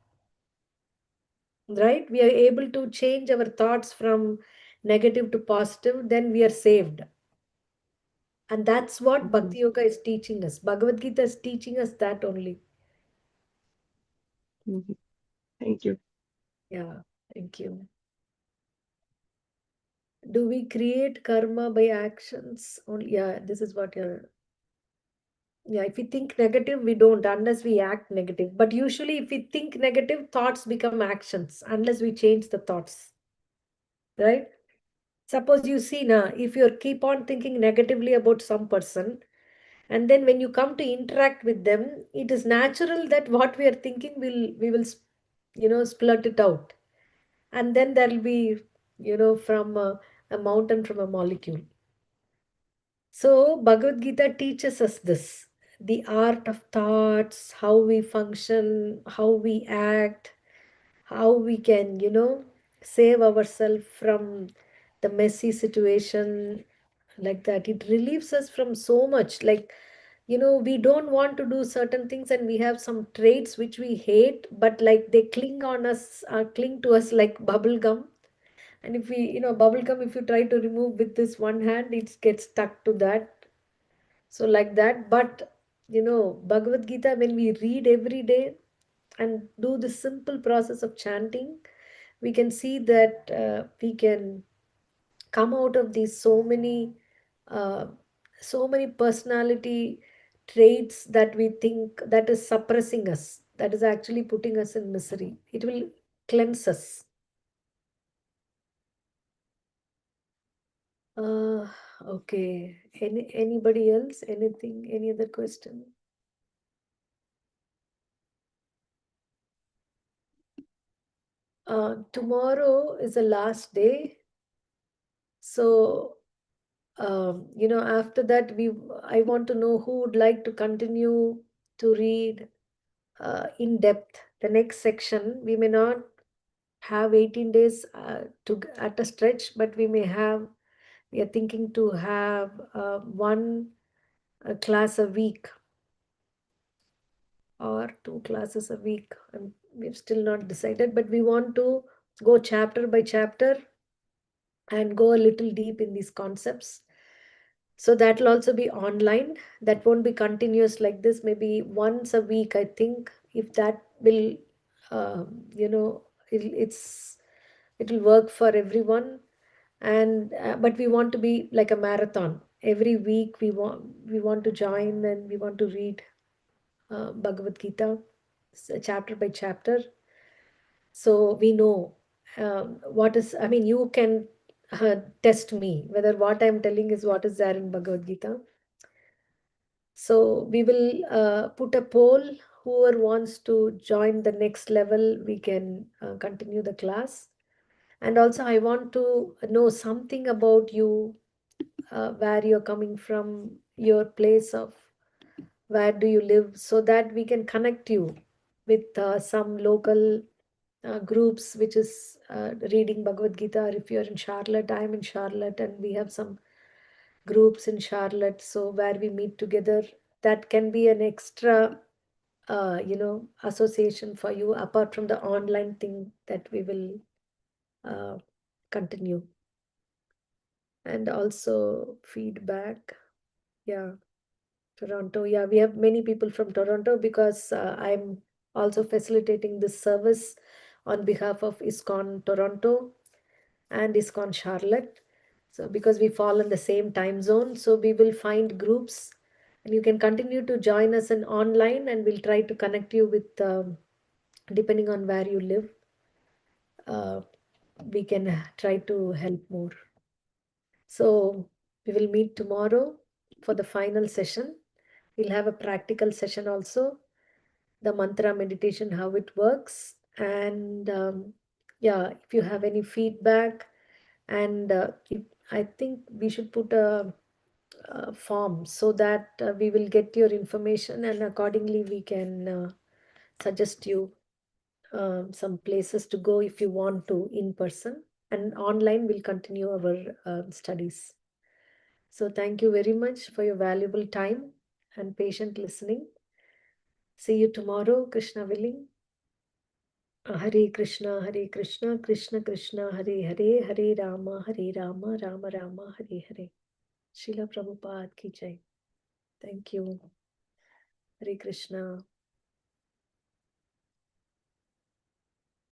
right? We are able to change our thoughts from negative to positive, then we are saved. And that's what Bhakti Yoga is teaching us. Bhagavad Gita is teaching us that only. Thank you. Yeah, thank you. Do we create karma by actions? Only, yeah, this is what you're. Yeah, if we think negative, we don't unless we act negative. But usually, if we think negative, thoughts become actions unless we change the thoughts, right? Suppose you see now, if you keep on thinking negatively about some person, and then when you come to interact with them, it is natural that what we are thinking we will splurt it out, and then there will be from a mountain from a molecule. So Bhagavad Gita teaches us this, the art of thoughts, how we function, how we act, how we can, save ourselves from the messy situation, like that. It relieves us from so much. Like, we don't want to do certain things and we have some traits which we hate, but like they cling to us like bubble gum. And if we, bubble gum, if you try to remove with this one hand, it gets stuck to that. So like that. But Bhagavad Gita, when we read every day and do the simple process of chanting, we can see that we can come out of these uh, so many personality traits that we think that is suppressing us, that is actually putting us in misery. It will cleanse us. uh, okay, anybody else, anything, any other question? Tomorrow is the last day. So after that, I want to know who would like to continue to read in depth the next section. We may not have 18 days at a stretch, but we are thinking to have one class a week or two classes a week. We've still not decided, but we want to go chapter by chapter and go a little deep in these concepts. So that will also be online. That won't be continuous like this. Maybe once a week, I think. If that will, you know, it will work for everyone. And but we want to be like a marathon. Every week we want to join and we want to read Bhagavad Gita, chapter by chapter. So we know what is. I mean, you can test me whether what I'm telling is what is there in Bhagavad Gita. So we will put a poll. Whoever wants to join the next level, we can continue the class. And also, I want to know something about you, where you're coming from, your place of where do you live, so that we can connect you with some local groups which is reading Bhagavad Gita. Or if you're in Charlotte, I'm in Charlotte, and we have some groups in Charlotte, so where we meet together. That can be an extra, association for you apart from the online thing that we will uh, continue. And also feedback. Yeah, Toronto. Yeah, we have many people from Toronto because I'm also facilitating this service on behalf of ISKCON Toronto and ISKCON Charlotte. So because we fall in the same time zone, so we will find groups and you can continue to join us in online, and we'll try to connect you with, depending on where you live, uh, we can try to help more. So we will meet tomorrow for the final session. We'll have a practical session also, the mantra meditation, how it works. And yeah, if you have any feedback, and I think we should put a form so that we will get your information, and accordingly we can suggest you some places to go if you want to in person, and online we'll continue our studies. So thank you very much for your valuable time and patient listening. See you tomorrow, Krishna willing. Hare Krishna, Krishna Krishna, Hare Rama, Rama Rama, Hare Hare. Srila Prabhupada ki jai. Thank you. Hare Krishna.